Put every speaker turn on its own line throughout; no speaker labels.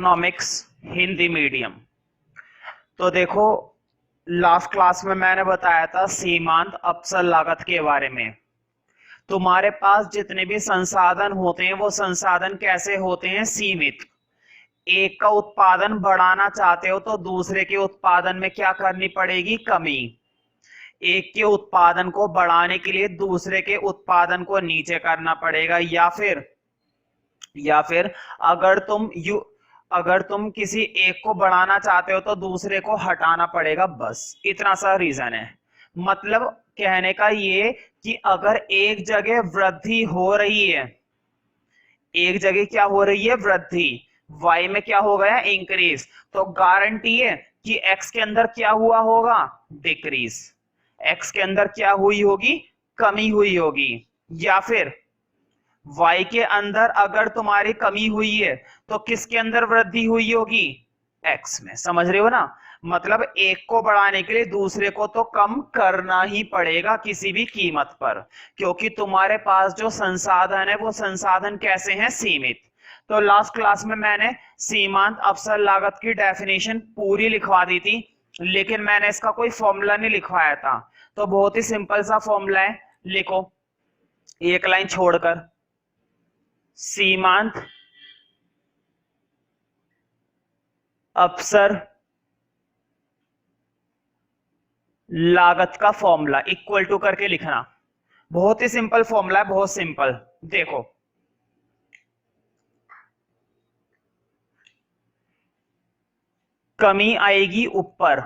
Economics Hindi medium. तो देखो, last class में मैंने बताया था सीमांत अवसर लागत के बारे में। तुम्हारे पास जितने भी संसाधन होते हैं वो संसाधन कैसे होते हैं? सीमित। एक का उत्पादन बढ़ाना चाहते हो तो दूसरे के उत्पादन में क्या करनी पड़ेगी? कमी। एक के उत्पादन को बढ़ाने के लिए दूसरे के उत्पादन को नीचे करना पड़ेगा, या फिर अगर तुम किसी एक को बढ़ाना चाहते हो तो दूसरे को हटाना पड़ेगा। बस इतना सा रीजन है। मतलब कहने का ये कि अगर एक जगह वृद्धि हो रही है, एक जगह क्या हो रही है? वृद्धि। y में क्या हो गया? इंक्रीज। तो गारंटी है कि x के अंदर क्या हुआ होगा? डिक्रीज। x के अंदर क्या हुई होगी? कमी हुई होगी। या फिर y के अंदर अगर तुम्हारी कमी हुई है तो किसके अंदर वृद्धि हुई होगी? x में। समझ रहे हो ना? मतलब एक को बढ़ाने के लिए दूसरे को तो कम करना ही पड़ेगा किसी भी कीमत पर, क्योंकि तुम्हारे पास जो संसाधन है वो संसाधन कैसे हैं? सीमित। तो लास्ट क्लास में मैंने सीमांत अवसर लागत की डेफिनेशन पूरी लिखवा दी थी, लेकिन मैंने इसका कोई फॉर्मूला नहीं लिखवाया था। तो बहुत ही सिंपल सा फॉर्मूला है, लिखो एक लाइन छोड़कर। सीमांत अवसर लागत का फॉर्मूला इक्वल टू करके लिखना। बहुत ही सिंपल फॉर्मूला है, बहुत सिंपल। देखो, कमी आएगी ऊपर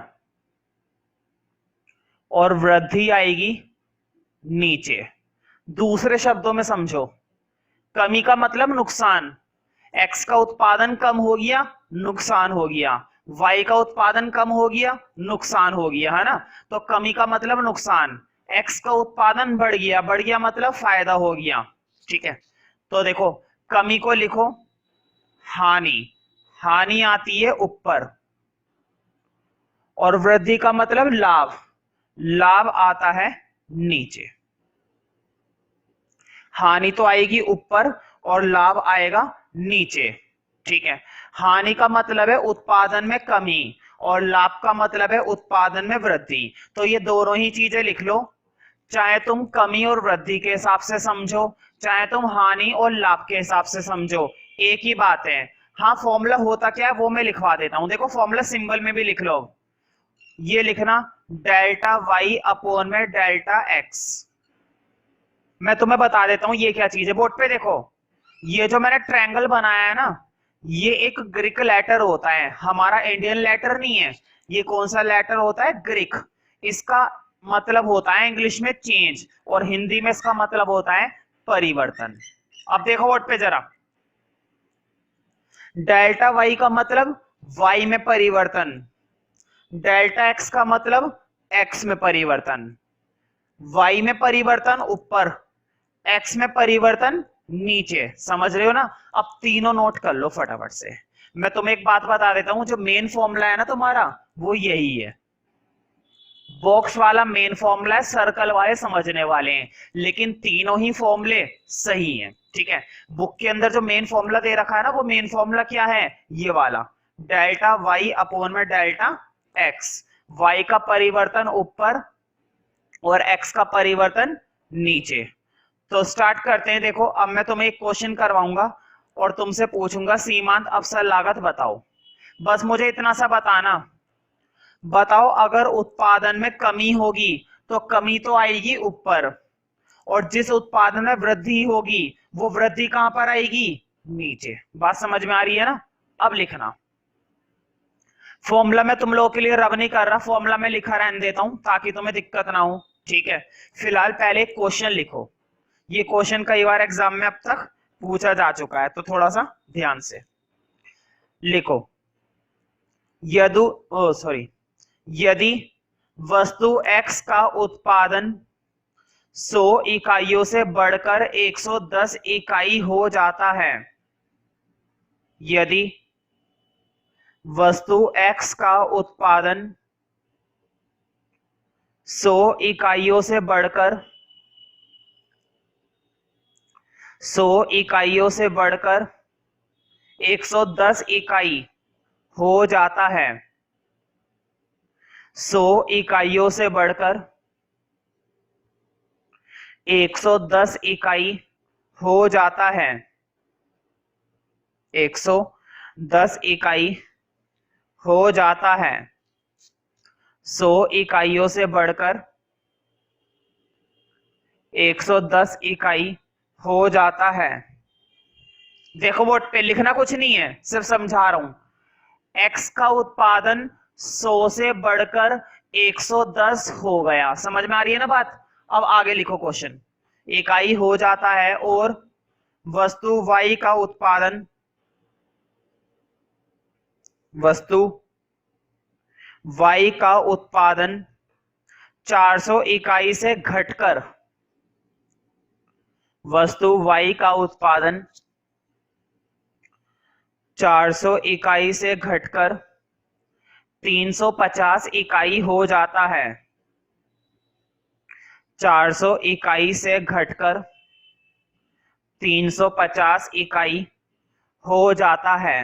और वृद्धि आएगी नीचे। दूसरे शब्दों में समझो, कमी का मतलब नुकसान। एक्स का उत्पादन कम हो गया, नुकसान हो गया। वाई का उत्पादन कम हो गया, नुकसान हो गया, है ना? तो कमी का मतलब नुकसान। एक्स का उत्पादन बढ़ गया मतलब फायदा हो गया। ठीक है, तो देखो कमी को लिखो हानि। हानि आती है ऊपर, और वृद्धि का मतलब लाभ। लाभ आता है नीचे। हानि तो आएगी ऊपर और लाभ आएगा नीचे। ठीक है, हानि का मतलब है उत्पादन में कमी और लाभ का मतलब है उत्पादन में वृद्धि। तो ये दोनों ही चीजें लिख लो, चाहे तुम कमी और वृद्धि के हिसाब से समझो, चाहे तुम हानि और लाभ के हिसाब से समझो, एक ही बात है। हाँ, फॉर्मूला होता क्या है वो मैं लिखवा देता हूं। देखो, फॉर्मूला सिंबल में भी लिख लो। ये लिखना डेल्टा वाई अपॉन में डेल्टा एक्स। मैं तुम्हें बता देता हूं ये क्या चीज है। बोर्ड पे देखो, ये जो मैंने ट्रायंगल बनाया है ना, ये एक ग्रीक लेटर होता है, हमारा इंडियन लेटर नहीं है। ये कौन सा लेटर होता है? ग्रीक। इसका मतलब होता है इंग्लिश में चेंज, और हिंदी में इसका मतलब होता है परिवर्तन। अब देखो बोर्ड पे जरा, डेल्टा वाई का मतलब वाई में परिवर्तन, डेल्टा एक्स का मतलब एक्स में परिवर्तन। वाई में परिवर्तन ऊपर, एक्स में परिवर्तन नीचे। समझ रहे हो ना? अब तीनों नोट कर लो फटाफट से। मैं तुम्हें एक बात बता देता हूं, जो मेन फॉर्मूला है ना तुम्हारा, वो यही है। बॉक्स वाला मेन फॉर्मूला है, सर्कल वाले समझने वाले हैं, लेकिन तीनों ही फॉर्मूले सही हैं। ठीक है, बुक के अंदर जो मेन फॉर्मूला दे रखा है ना, वो मेन फॉर्मूला क्या है? ये वाला, डेल्टा वाई अपॉन में डेल्टा एक्स। वाई का परिवर्तन ऊपर और एक्स का परिवर्तन नीचे। तो स्टार्ट करते हैं। देखो, अब मैं तुम्हें एक क्वेश्चन करवाऊंगा और तुमसे पूछूंगा सीमांत अवसर लागत बताओ। बस मुझे इतना सा बताना, बताओ अगर उत्पादन में कमी होगी तो कमी तो आएगी ऊपर, और जिस उत्पादन में वृद्धि होगी वो वृद्धि कहां पर आएगी? नीचे। बात समझ में आ रही है ना? अब लिखना फॉर्मूला। मैं तुम लोगों के लिए रब नहीं कर रहा, फॉर्मूला में लिखा रहने देता हूं ताकि तुम्हें दिक्कत ना हो। ठीक है, फिलहाल पहले एक क्वेश्चन लिखो। ये क्वेश्चन कई बार एग्जाम में अब तक पूछा जा चुका है, तो थोड़ा सा ध्यान से लिखो। यदि वस्तु X का उत्पादन 100 इकाइयों से बढ़कर 110 इकाई हो जाता है, यदि वस्तु X का उत्पादन 100 इकाइयों से बढ़कर 110 इकाई हो जाता है 100 इकाइयों से बढ़कर 110 इकाई हो जाता है 110 इकाई हो जाता है 100 इकाइयों से बढ़कर 110 इकाई हो जाता है। देखो बोर्ड पे लिखना कुछ नहीं है, सिर्फ समझा रहा हूं। x का उत्पादन 100 से बढ़कर 110 हो गया, समझ में आ रही है ना बात। अब आगे लिखो क्वेश्चन। इकाई हो जाता है और वस्तु y का उत्पादन y का उत्पादन 400 इकाई से घटकर वस्तु y का उत्पादन 400 इकाई से घटकर 350 इकाई हो जाता है 400 इकाई से घटकर 350 इकाई हो जाता है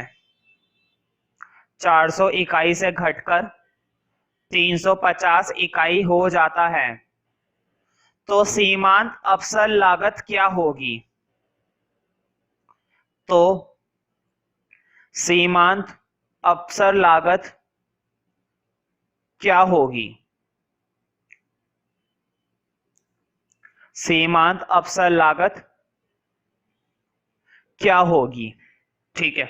400 इकाई से घटकर 350 इकाई हो जाता है। तो सीमांत अवसर लागत क्या होगी? तो सीमांत अवसर लागत क्या होगी? सीमांत अवसर लागत क्या होगी? ठीक है,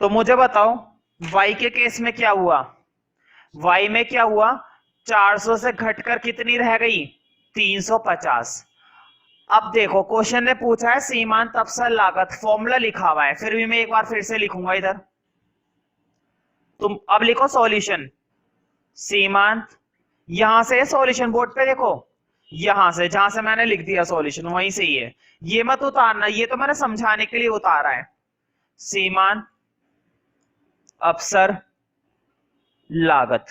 तो मुझे बताओ y के केस में क्या हुआ। y में क्या हुआ, 400 से घटकर कितनी रह गई? 350। अब देखो क्वेश्चन ने पूछा है सीमांत अवसर लागत, फॉर्मूला लिखा हुआ है, फिर भी मैं एक बार फिर से लिखूंगा इधर। तुम अब लिखो सॉल्यूशन। सीमांत, यहां से सॉल्यूशन बोर्ड पे देखो, यहां से जहां से मैंने लिख दिया सॉल्यूशन वहीं से ही है, ये मत उतारना, ये तो मैंने समझाने के लिए उतारा है। सीमांत अवसर लागत,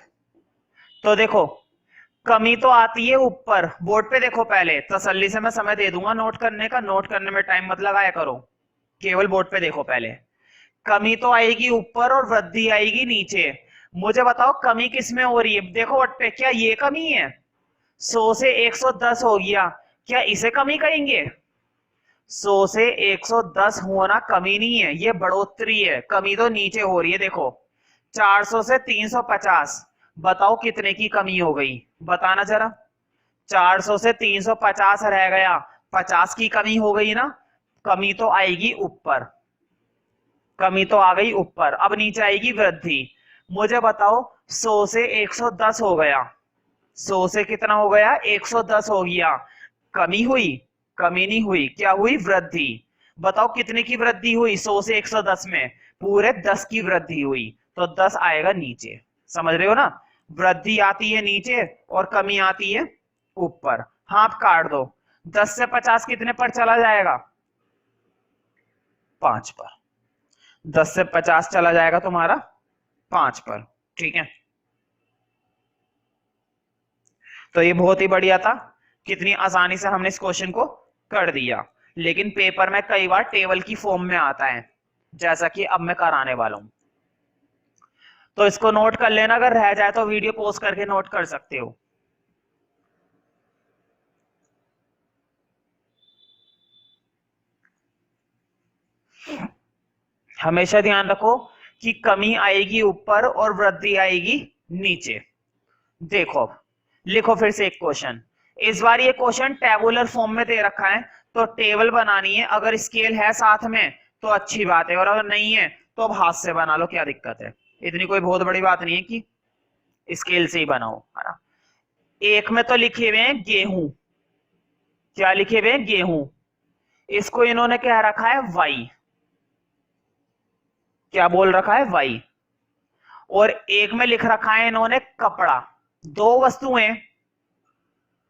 तो देखो कमी तो आती है ऊपर, बोर्ड पे देखो, पहले तसल्ली से मैं समय दे दूंगा नोट करने का, नोट करने में टाइम मत लगाया करो, केवल बोर्ड पे देखो। पहले कमी तो आएगी ऊपर और वृद्धि आएगी नीचे। मुझे बताओ कमी किस में हो रही है? देखो बोर्ड पे, क्या ये कमी है? 100 से 110 हो गया, क्या इसे कमी कहेंगे? 100 से 110 होना कमी नहीं है, ये बढ़ोतरी है, कमी तो नीचे हो रही है। देखो 400 से 350, बताओ कितने की कमी हो गई, बताना जरा। 400 से 350 रह गया, 50 की कमी हो गई ना, कमी तो आएगी ऊपर, कमी तो आ गई ऊपर। अब नीचे आएगी वृद्धि। मुझे बताओ 100 से 110 हो गया, 100 से कितना हो गया? 110 हो गया, कमी हुई? कमी नहीं हुई, क्या हुई? वृद्धि। बताओ कितने की वृद्धि हुई 100 से 110 में? पूरे 10 की वृद्धि हुई, तो 10 आएगा नीचे, समझ रहे हो ना। वृद्धि आती है नीचे और कमी आती है ऊपर। हाथ काट दो, 10 से 50 कितने पर चला जाएगा? 5 पर। 10 से 50 चला जाएगा तुम्हारा 5 पर, ठीक है। तो ये बहुत ही बढ़िया था, कितनी आसानी से हमने इस क्वेश्चन को कर दिया। लेकिन पेपर में कई बार टेबल की फॉर्म में आता है, जैसा कि अब मैं कराने वाला हूं। तो इसको नोट कर लेना, अगर रह जाए तो वीडियो पॉज करके नोट कर सकते हो। हमेशा ध्यान रखो कि कमी आएगी ऊपर और वृद्धि आएगी नीचे। देखो लिखो फिर से एक क्वेश्चन, इस बार ये क्वेश्चन टेबुलर फॉर्म में दे रखा है, तो टेबल बनानी है। अगर स्केल है साथ में तो अच्छी बात है, और अगर नहीं है तो अब हाथ से बना लो, क्या दिक्कत है। इतनी कोई बहुत बड़ी बात नहीं है कि स्केल से ही बनाओ, है ना। एक में तो लिखे हुए हैं गेहूं, क्या लिखे हुए हैं? गेहूं। इसको इन्होंने क्या रखा है? वाई। क्या बोल रखा है? वाई। और एक में लिख रखा है इन्होंने कपड़ा। दो वस्तुएं,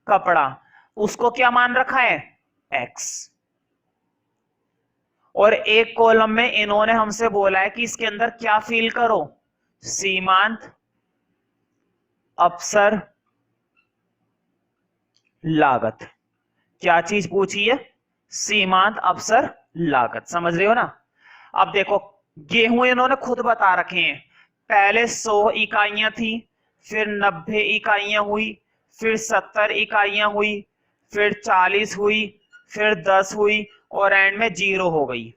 कपड़ा, उसको क्या मान रखा है? एक्स। और एक कॉलम में इन्होंने हमसे बोला है कि इसके अंदर क्या फिल करो? सीमांत अवसर लागत। क्या चीज पूछी है? सीमांत अवसर लागत, समझ रहे हो ना। अब देखो गेहूं इन्होंने खुद बता रखे हैं, पहले 100 इकाइयां थी, फिर 90 इकाइयां हुई, फिर 70 इकाइयां हुई, फिर 40 हुई, फिर 10 हुई और एंड में 0 हो गई।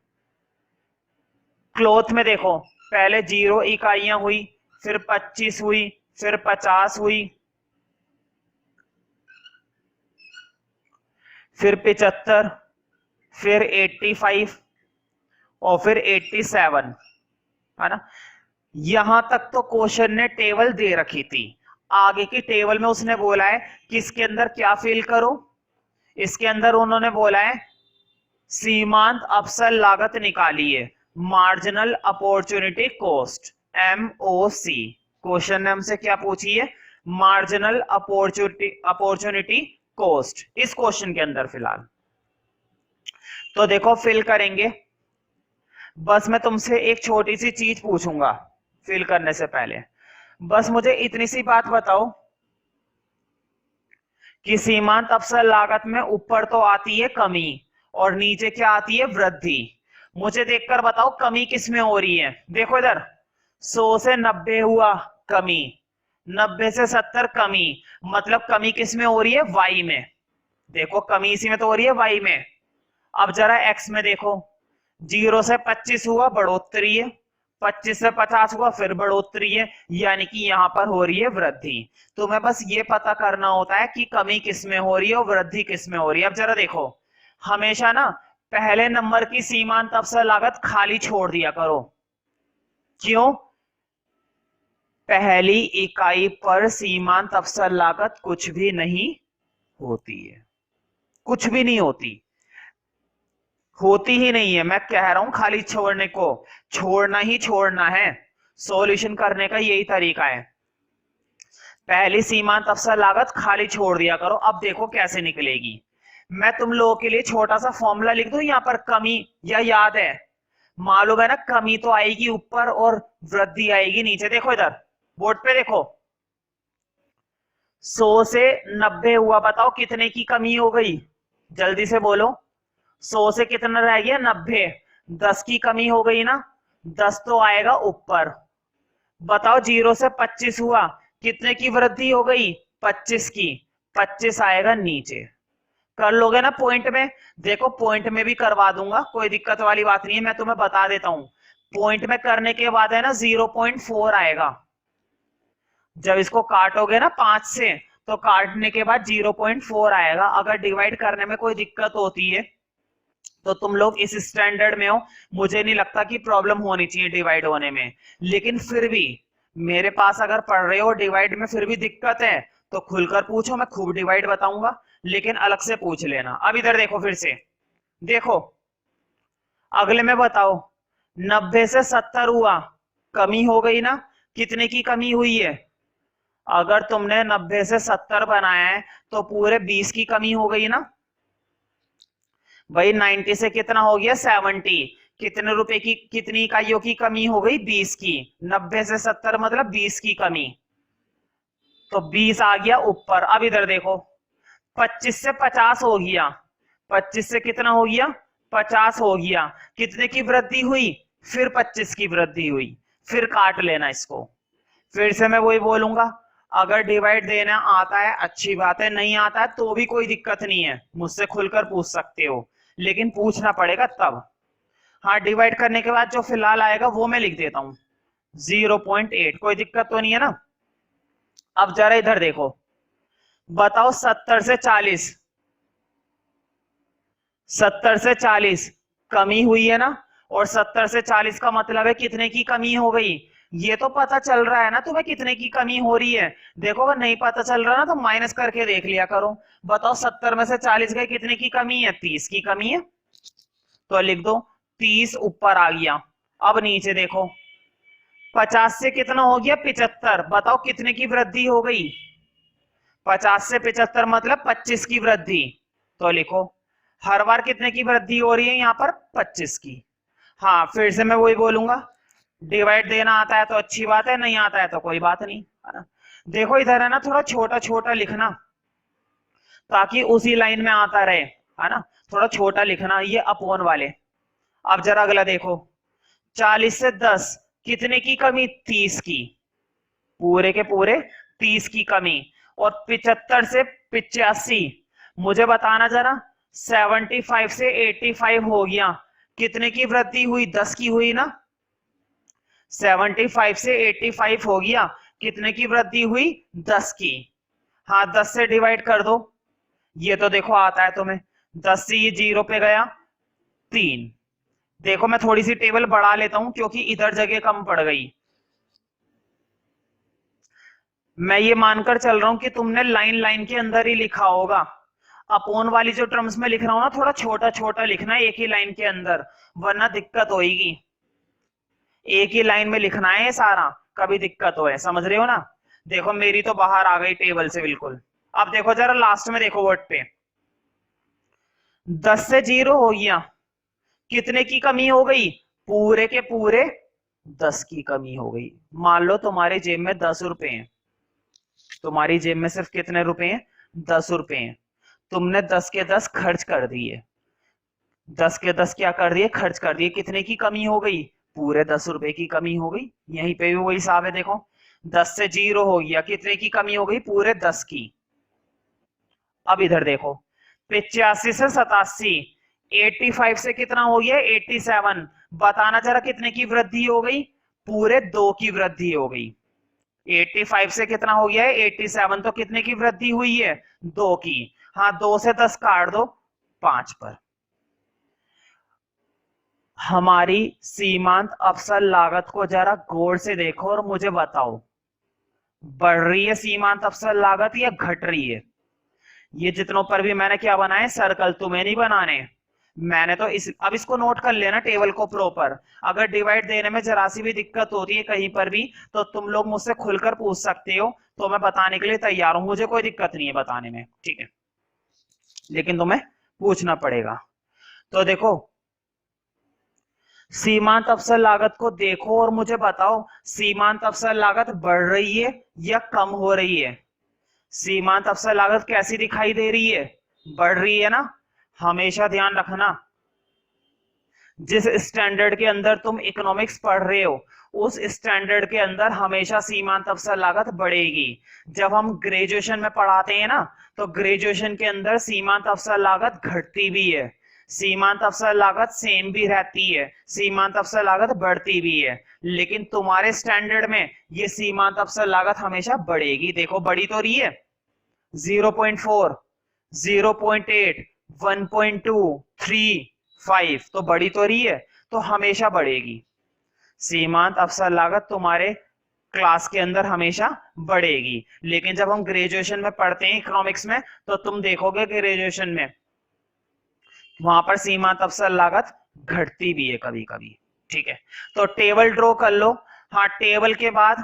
क्लॉथ में देखो, पहले 0 इकाइयां हुई, फिर 25 हुई, फिर 50 हुई, फिर 75, फिर 85 और फिर 87, है ना। यहां तक तो क्वेश्चन ने टेबल दे रखी थी। आगे की टेबल में उसने बोला है कि इसके अंदर क्या फिल करो। इसके अंदर उन्होंने बोला है सीमांत अवसर लागत निकालिए, marginal opportunity cost, MOC। Question ने हमसे क्या पूछी है, मार्जिनल अपॉर्चुनिटी कॉस्ट, इस क्वेश्चन के अंदर फिलहाल। तो देखो फिल करेंगे। बस मैं तुमसे एक छोटी सी चीज पूछूंगा फिल करने से पहले। बस मुझे इतनी सी बात बताओ कि सीमांत अवसर लागत में ऊपर तो आती है कमी और नीचे क्या आती है, वृद्धि। मुझे देखकर बताओ कमी किस में हो रही है। देखो इधर 100 से 90 हुआ कमी, 90 से 70 कमी, मतलब कमी किस में हो रही है, वाई में। देखो कमी इसी में तो हो रही है, वाई में। अब जरा एक्स में देखो, 0 से 25 हुआ, बढ़ोतरी है, 25 से 50 हुआ, फिर बढ़ोतरी है, यानी कि यहां पर हो रही है वृद्धि। तुम्हें बस ये पता करना होता है कि कमी किस में हो रही है और वृद्धि किस में हो रही है। अब जरा देखो, हमेशा ना पहले नंबर की सीमांत अवसर लागत खाली छोड़ दिया करो। क्यों? पहली इकाई पर सीमांत अवसर लागत कुछ भी नहीं होती है, कुछ भी नहीं होती, होती ही नहीं है। मैं कह रहा हूं खाली छोड़ने को, छोड़ना ही छोड़ना है। सॉल्यूशन करने का यही तरीका है, पहली सीमांत अवसर लागत खाली छोड़ दिया करो। अब देखो कैसे निकलेगी। मैं तुम लोगों के लिए छोटा सा फॉर्मूला लिख दूं यहां पर कमी, या याद है? मालूम है ना, कमी तो आएगी ऊपर और वृद्धि आएगी नीचे। देखो इधर बोर्ड पे देखो, 100 से 90 हुआ, बताओ कितने की कमी हो गई, जल्दी से बोलो। 100 से कितना रह गया, 90, 10 की कमी हो गई ना, 10 तो आएगा ऊपर। बताओ 0 से 25 हुआ, कितने की वृद्धि हो गई, 25 की, 25 आएगा नीचे। कर लोगे ना पॉइंट में? देखो पॉइंट में भी करवा दूंगा, कोई दिक्कत वाली बात नहीं है, मैं तुम्हें बता देता हूं। पॉइंट में करने के बाद है ना 0.4 आएगा। जब इसको काटोगे ना 5 से, तो काटने के बाद 0.4 आएगा। अगर डिवाइड करने में कोई दिक्कत होती है तो तुम लोग इस स्टैंडर्ड में हो, मुझे नहीं लगता कि प्रॉब्लम होनी चाहिए डिवाइड होने में। लेकिन फिर भी मेरे पास अगर पढ़ रहे हो डिवाइड में फिर भी दिक्कत है तो खुलकर पूछो, मैं खूब डिवाइड बताऊंगा, लेकिन अलग से पूछ लेना। अब इधर देखो फिर से, देखो अगले में बताओ, 90 से 70 हुआ, कमी हो गई ना, कितने की कमी हुई है? अगर तुमने 90 से 70 बनाया है तो पूरे 20 की कमी हो गई ना भाई। 90 से कितना हो गया, 70, कितने रुपए की, कितनी इकाइयों की कमी हो गई, 20 की। 90 से 70 मतलब 20 की कमी, तो 20 आ गया ऊपर। अब इधर देखो, 25 से 50 हो गया, 25 से कितना हो गया, 50 हो गया, कितने की वृद्धि हुई, फिर 25 की वृद्धि हुई। फिर काट लेना इसको। फिर से मैं वही बोलूंगा, अगर डिवाइड देना आता है अच्छी बात है, नहीं आता है तो भी कोई दिक्कत नहीं है, मुझसे खुलकर पूछ सकते हो, लेकिन पूछना पड़ेगा तब। हाँ, डिवाइड करने के बाद जो फिलहाल आएगा वो मैं लिख देता हूं 0.8, कोई दिक्कत तो नहीं है ना। अब जरा इधर देखो, बताओ 70 से 40, 70 से 40 कमी हुई है ना, और 70 से 40 का मतलब है कितने की कमी हो गई, ये तो पता चल रहा है ना तुम्हें कितने की कमी हो रही है। देखो अगर नहीं पता चल रहा ना तो माइनस करके देख लिया करो। बताओ 70 में से 40 गए, कितने की कमी है, 30 की कमी है, तो लिख दो 30 ऊपर आ गया। अब नीचे देखो, 50 से कितना हो गया, 75, बताओ कितने की वृद्धि हो गई, 50 से 75 मतलब 25 की वृद्धि। तो लिखो हर बार कितने की वृद्धि हो रही है, यहाँ पर 25 की। हाँ फिर से मैं वही बोलूंगा, डिवाइड देना आता है तो अच्छी बात है, नहीं आता है तो कोई बात नहीं, है ना। देखो इधर है ना थोड़ा छोटा छोटा लिखना ताकि उसी लाइन में आता रहे, है ना, थोड़ा छोटा लिखना ये अपॉन वाले। अब जरा अगला देखो, 40 से 10 कितने की कमी? 30 की, पूरे के पूरे 30 की कमी। और 75 से 85, मुझे बताना जरा, 75 से 85 हो गया, कितने की वृद्धि हुई? 10 की हुई ना। 75 से 85 हो गया, कितने की वृद्धि हुई? 10 की। हाँ, 10 से डिवाइड कर दो, ये तो देखो आता है तुम्हें। 10 से ये 0 पे गया, 3। देखो मैं थोड़ी सी टेबल बढ़ा लेता हूं क्योंकि इधर जगह कम पड़ गई। मैं ये मानकर चल रहा हूं कि तुमने लाइन लाइन के अंदर ही लिखा होगा। अपोन वाली जो टर्म्स में लिख रहा हूं ना, थोड़ा छोटा छोटा लिखना है एक ही लाइन के अंदर, वरना दिक्कत होगी। एक ही लाइन में लिखना है सारा, कभी दिक्कत हो है, समझ रहे हो ना। देखो मेरी तो बाहर आ गई टेबल से बिल्कुल। अब देखो जरा लास्ट में देखो वर्ड पे, 10 से 0 हो गया, कितने की कमी हो गई? पूरे के पूरे 10 की कमी हो गई। मान लो तुम्हारी जेब में 10 रुपए हैं, तुम्हारी जेब में सिर्फ कितने रुपए हैं? 10 रुपए हैं। तुमने 10 के 10 खर्च कर दिए, 10 के 10 क्या कर दिए? खर्च कर दिए। कितने की कमी हो गई? पूरे 10 रुपए की कमी हो गई। यहीं पे भी वही हिसाब है, देखो 10 से 0 हो गया, कितने की कमी हो गई? पूरे 10 की। अब इधर देखो, 85 से 87, 85 से कितना हो गया? 87। बताना जरा कितने की वृद्धि हो गई? पूरे 2 की वृद्धि हो गई। 85 से कितना हो गया है? 87, तो कितने की वृद्धि हुई है? 2 की। हाँ, 2 से 10 काट दो, 5 पर। हमारी सीमांत अवसर लागत को जरा गौर से देखो और मुझे बताओ, बढ़ रही है सीमांत अवसर लागत या घट रही है? ये जितनों पर भी मैंने क्या बनाए? सर्कल। तुम्हें नहीं बनाने, मैंने तो अब इसको नोट कर लेना टेबल को प्रॉपर। अगर डिवाइड देने में जरा सी भी दिक्कत होती है कहीं पर भी, तो तुम लोग मुझसे खुलकर पूछ सकते हो, तो मैं बताने के लिए तैयार हूं, मुझे कोई दिक्कत नहीं है बताने में, ठीक है, लेकिन तुम्हें पूछना पड़ेगा। तो देखो, सीमांत अवसर लागत को देखो और मुझे बताओ, सीमांत अवसर लागत बढ़ रही है या कम हो रही है? सीमांत अवसर लागत कैसी दिखाई दे रही है? बढ़ रही है ना। हमेशा ध्यान रखना, जिस स्टैंडर्ड के अंदर तुम इकोनॉमिक्स पढ़ रहे हो, उस स्टैंडर्ड के अंदर हमेशा सीमांत अवसर लागत बढ़ेगी। जब हम ग्रेजुएशन में पढ़ाते हैं ना, तो ग्रेजुएशन के अंदर सीमांत अवसर लागत घटती भी है, सीमांत अवसर लागत सेम भी रहती है, सीमांत अवसर लागत बढ़ती भी है। लेकिन तुम्हारे स्टैंडर्ड में ये सीमांत अवसर लागत हमेशा बढ़ेगी। देखो बढ़ी तो रही है, 0.4, 0.8, 1.2, 3, 5, तो बढ़ी तो रही है, तो हमेशा बढ़ेगी। सीमांत अवसर लागत तुम्हारे क्लास के अंदर हमेशा बढ़ेगी। लेकिन जब हम ग्रेजुएशन में पढ़ते हैं इकोनॉमिक्स में, तो तुम देखोगे ग्रेजुएशन में वहां पर सीमांत अवसर लागत घटती भी है कभी कभी, ठीक है। तो टेबल ड्रॉ कर लो। हाँ, टेबल के बाद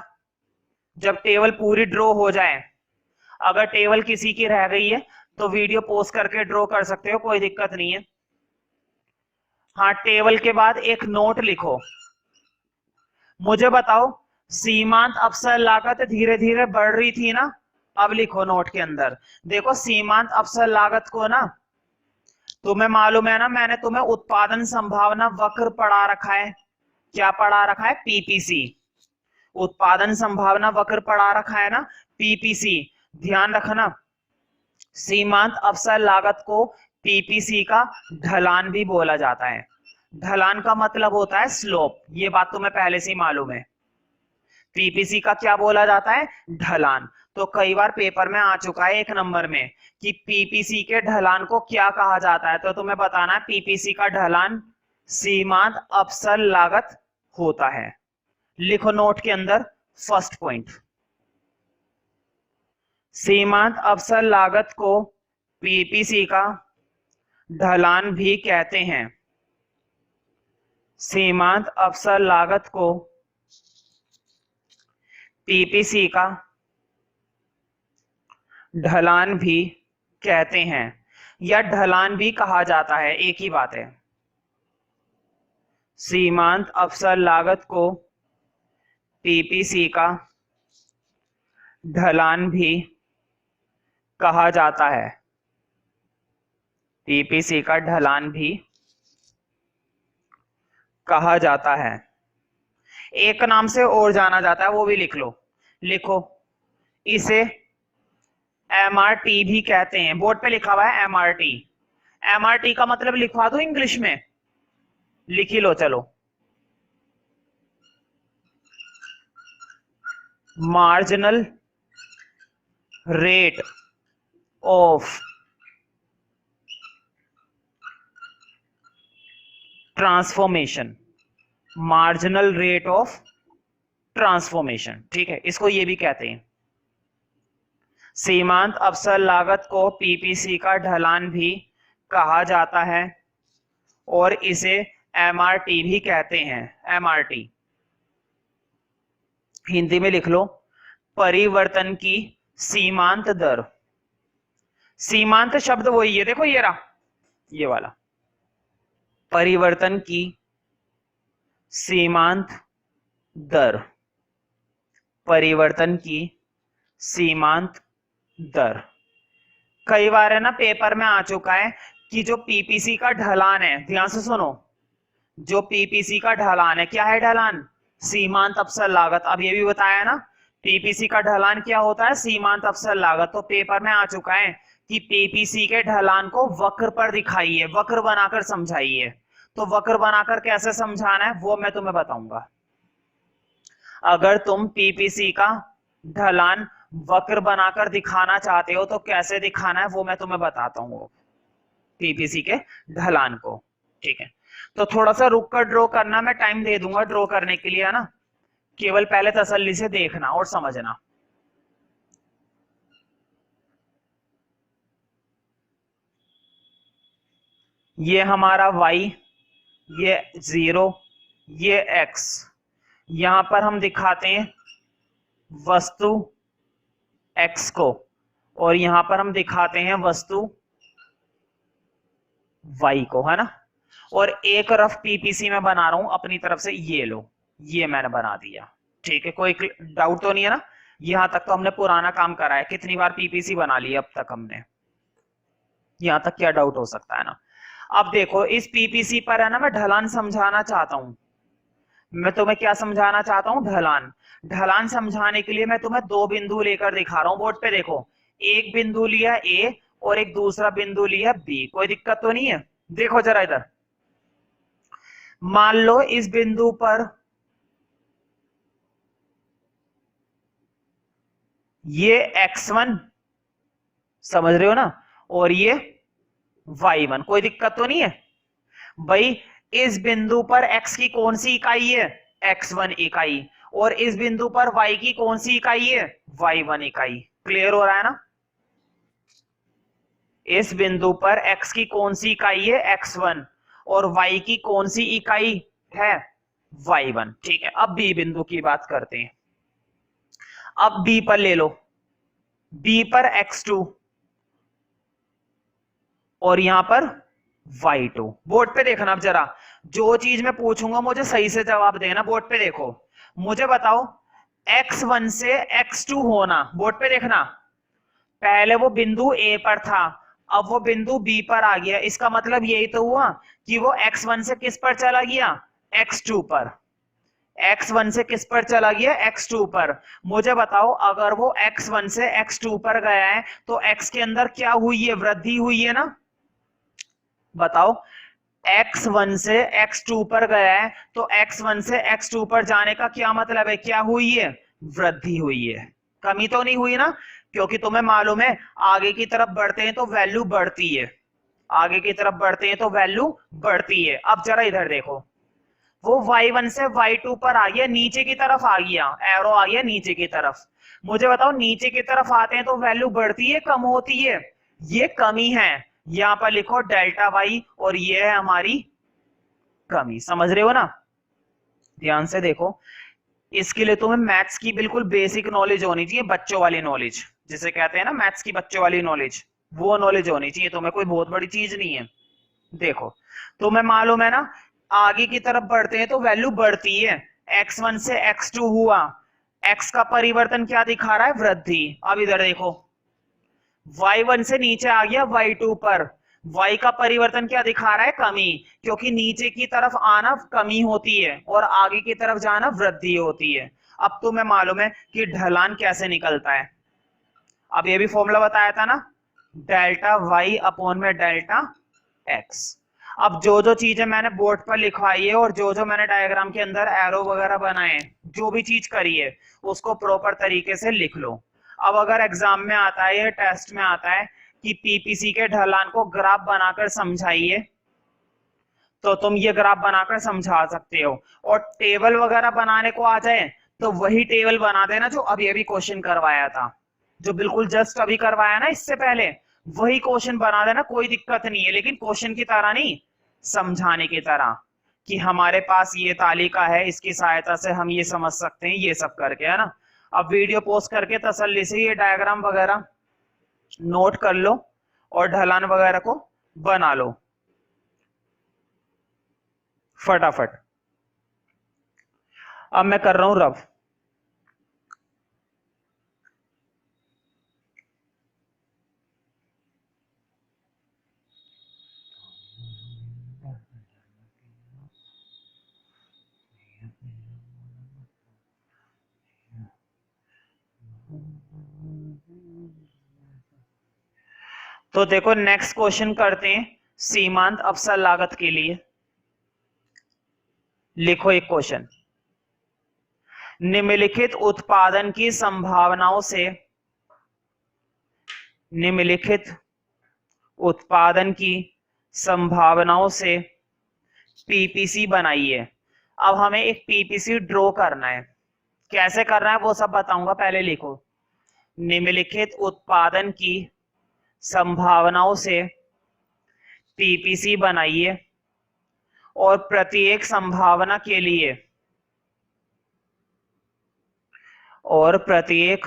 जब टेबल पूरी ड्रॉ हो जाए, अगर टेबल किसी की रह गई है तो वीडियो पॉज करके ड्रॉ कर सकते हो, कोई दिक्कत नहीं है। हाँ, टेबल के बाद एक नोट लिखो, मुझे बताओ सीमांत अवसर लागत धीरे धीरे बढ़ रही थी ना। अब लिखो नोट के अंदर, देखो सीमांत अवसर लागत को ना, तुम्हें मालूम है ना, मैंने तुम्हें उत्पादन संभावना वक्र पढ़ा रखा है। क्या पढ़ा रखा है? पीपीसी। उत्पादन संभावना वक्र पढ़ा रखा है ना, पीपीसी। ध्यान रखना, सीमांत अवसर लागत को पीपीसी का ढलान भी बोला जाता है। ढलान का मतलब होता है स्लोप, ये बात तुम्हें पहले से ही मालूम है। पीपीसी का क्या बोला जाता है? ढलान। तो कई बार पेपर में आ चुका है एक नंबर में कि पीपीसी के ढलान को क्या कहा जाता है, तो तुम्हें बताना है पीपीसी का ढलान सीमांत अवसर लागत होता है। लिखो नोट के अंदर फर्स्ट पॉइंट, सीमांत अवसर लागत को पीपीसी का ढलान भी कहते हैं। सीमांत अवसर लागत को पीपीसी का ढलान भी कहते हैं, या ढलान भी कहा जाता है, एक ही बात है। सीमांत अवसर लागत को पीपीसी का ढलान भी कहा जाता है, पीपीसी का ढलान भी कहा जाता है। एक नाम से और जाना जाता है, वो भी लिख लो। लिखो, इसे एमआरटी भी कहते हैं। बोर्ड पे लिखा हुआ है एमआरटी। एमआरटी का मतलब लिखवा दो इंग्लिश में, लिख ही लो चलो। Marginal rate of transformation, marginal rate of transformation, ठीक है, इसको ये भी कहते हैं। सीमांत अवसर लागत को पीपीसी का ढलान भी कहा जाता है और इसे एमआरटी भी कहते हैं। एमआरटी हिंदी में लिख लो, परिवर्तन की सीमांत दर। सीमांत शब्द वही है, देखो ये रहा, ये वाला, परिवर्तन की सीमांत दर, परिवर्तन की सीमांत दर। कई बार है ना पेपर में आ चुका है कि जो पीपीसी का ढलान है, ध्यान से सुनो, जो पीपीसी का ढलान है, क्या है ढलान? सीमांत अवसर लागत। अब ये भी बताया ना पीपीसी का ढलान क्या होता है, सीमांत अवसर लागत। तो पेपर में आ चुका है कि पीपीसी के ढलान को वक्र पर दिखाइए, वक्र बनाकर समझाइए। तो वक्र बनाकर कैसे समझाना है वो मैं तुम्हें बताऊंगा। अगर तुम पीपीसी का ढलान वक्र बनाकर दिखाना चाहते हो तो कैसे दिखाना है वो मैं तुम्हें बताता हूँ, पीपीसी के ढलान को, ठीक है। तो थोड़ा सा रुक कर ड्रॉ करना, मैं टाइम दे दूंगा ड्रॉ करने के लिए, है ना, केवल पहले तसल्ली से देखना और समझना। ये हमारा y, ये 0, ये x, यहां पर हम दिखाते हैं वस्तु x को और यहां पर हम दिखाते हैं वस्तु y को, है ना। और एक रफ पीपीसी में बना रहा हूं अपनी तरफ से, ये लो, ये मैंने बना दिया, ठीक है। कोई डाउट तो नहीं है ना? यहां तक तो हमने पुराना काम करा है, कितनी बार पीपीसी बना लिया अब तक हमने, यहां तक क्या डाउट हो सकता है ना। अब देखो इस पीपीसी पर है ना मैं ढलान समझाना चाहता हूं। मैं तुम्हें क्या समझाना चाहता हूं? ढलान। ढलान समझाने के लिए मैं तुम्हें दो बिंदु लेकर दिखा रहा हूं, बोर्ड पे देखो। एक बिंदु लिया ए और एक दूसरा बिंदु लिया बी, कोई दिक्कत तो नहीं है? देखो जरा इधर, मान लो इस बिंदु पर ये x1, समझ रहे हो ना, और ये y1, कोई दिक्कत तो नहीं है भाई? इस बिंदु पर x की कौन सी इकाई है? x1 इकाई। और इस बिंदु पर y की कौन सी इकाई है? y1 इकाई। क्लियर हो रहा है ना? इस बिंदु पर x की कौन सी इकाई है? x1। और y की कौन सी इकाई है? y1, ठीक है। अब b बिंदु की बात करते हैं। अब b पर ले लो, b पर x2 और यहां पर y2। बोर्ड पे देखना, अब जरा जो चीज मैं पूछूंगा मुझे सही से जवाब देना। बोर्ड पे देखो, मुझे बताओ x1 से x2 होना, बोर्ड पे देखना। पहले वो बिंदु a पर था, अब वो बिंदु b पर आ गया, इसका मतलब यही तो हुआ कि वो x1 से किस पर चला गया? x2 पर। x1 से किस पर चला गया? x2 पर। मुझे बताओ अगर वो x1 से x2 पर गया है तो x के अंदर क्या हुई है? वृद्धि हुई है ना। बताओ, x1 से x2 पर गया है तो x1 से x2 पर जाने का क्या मतलब है? क्या हुई है? वृद्धि हुई है, कमी तो नहीं हुई ना। क्योंकि तुम्हें मालूम है आगे की तरफ बढ़ते हैं तो वैल्यू बढ़ती है, आगे की तरफ बढ़ते हैं तो वैल्यू बढ़ती है। अब जरा इधर देखो, वो y1 से y2 पर आ गया, नीचे की तरफ आ गया, एरो आ गया नीचे की तरफ। मुझे बताओ नीचे की तरफ आते हैं तो वैल्यू बढ़ती है कम होती है? ये कमी है, यहां पर लिखो डेल्टा वाई और ये है हमारी कमी। समझ रहे हो ना? ध्यान से देखो, इसके लिए तुम्हें मैथ्स की बिल्कुल बेसिक नॉलेज होनी चाहिए, बच्चों वाली नॉलेज जिसे कहते हैं ना मैथ्स की बच्चों वाली नॉलेज, वो नॉलेज होनी चाहिए तुम्हें, कोई बहुत बड़ी चीज नहीं है। देखो तुम्हें मालूम है ना आगे की तरफ बढ़ते हैं तो वैल्यू बढ़ती है, x1 से x2 हुआ, x का परिवर्तन क्या दिखा रहा है? वृद्धि। अब इधर देखो y1 से नीचे आ गया y2 पर, y का परिवर्तन क्या दिखा रहा है? कमी, क्योंकि नीचे की तरफ आना कमी होती है और आगे की तरफ जाना वृद्धि होती है। अब तुम्हें मालूम है कि ढलान कैसे निकलता है। अब ये भी फॉर्मूला बताया था ना, डेल्टा y अपॉन में डेल्टा x। अब जो जो चीजें मैंने बोर्ड पर लिखवाई है और जो जो मैंने डायग्राम के अंदर एरो वगैरह बनाए हैं, जो भी चीज करी है उसको प्रॉपर तरीके से लिख लो। अब अगर एग्जाम में आता है या टेस्ट में आता है कि पीपीसी के ढलान को ग्राफ बनाकर समझाइए, तो तुम ये ग्राफ बनाकर समझा सकते हो। और टेबल वगैरह बनाने को आ जाए तो वही टेबल बना देना जो अभी अभी क्वेश्चन करवाया था, जो बिल्कुल जस्ट अभी करवाया ना इससे पहले, वही क्वेश्चन बना देना, कोई दिक्कत नहीं है। लेकिन क्वेश्चन की तरह नहीं, समझाने की तरह, कि हमारे पास ये तालिका है, इसकी सहायता से हम ये समझ सकते हैं, ये सब करके, है ना। अब वीडियो पोस्ट करके तसल्ली से ये डायग्राम वगैरह नोट कर लो और ढलान वगैरह को बना लो फटाफट। अब मैं कर रहा हूं रब। तो देखो नेक्स्ट क्वेश्चन करते हैं सीमांत अवसर लागत के लिए। लिखो एक क्वेश्चन, निम्नलिखित उत्पादन की संभावनाओं से, निम्नलिखित उत्पादन की संभावनाओं से पीपीसी बनाइए। अब हमें एक पीपीसी ड्रॉ करना है, कैसे करना है वो सब बताऊंगा, पहले लिखो। निम्नलिखित उत्पादन की संभावनाओं से पीपीसी बनाइए और प्रत्येक संभावना के लिए, और प्रत्येक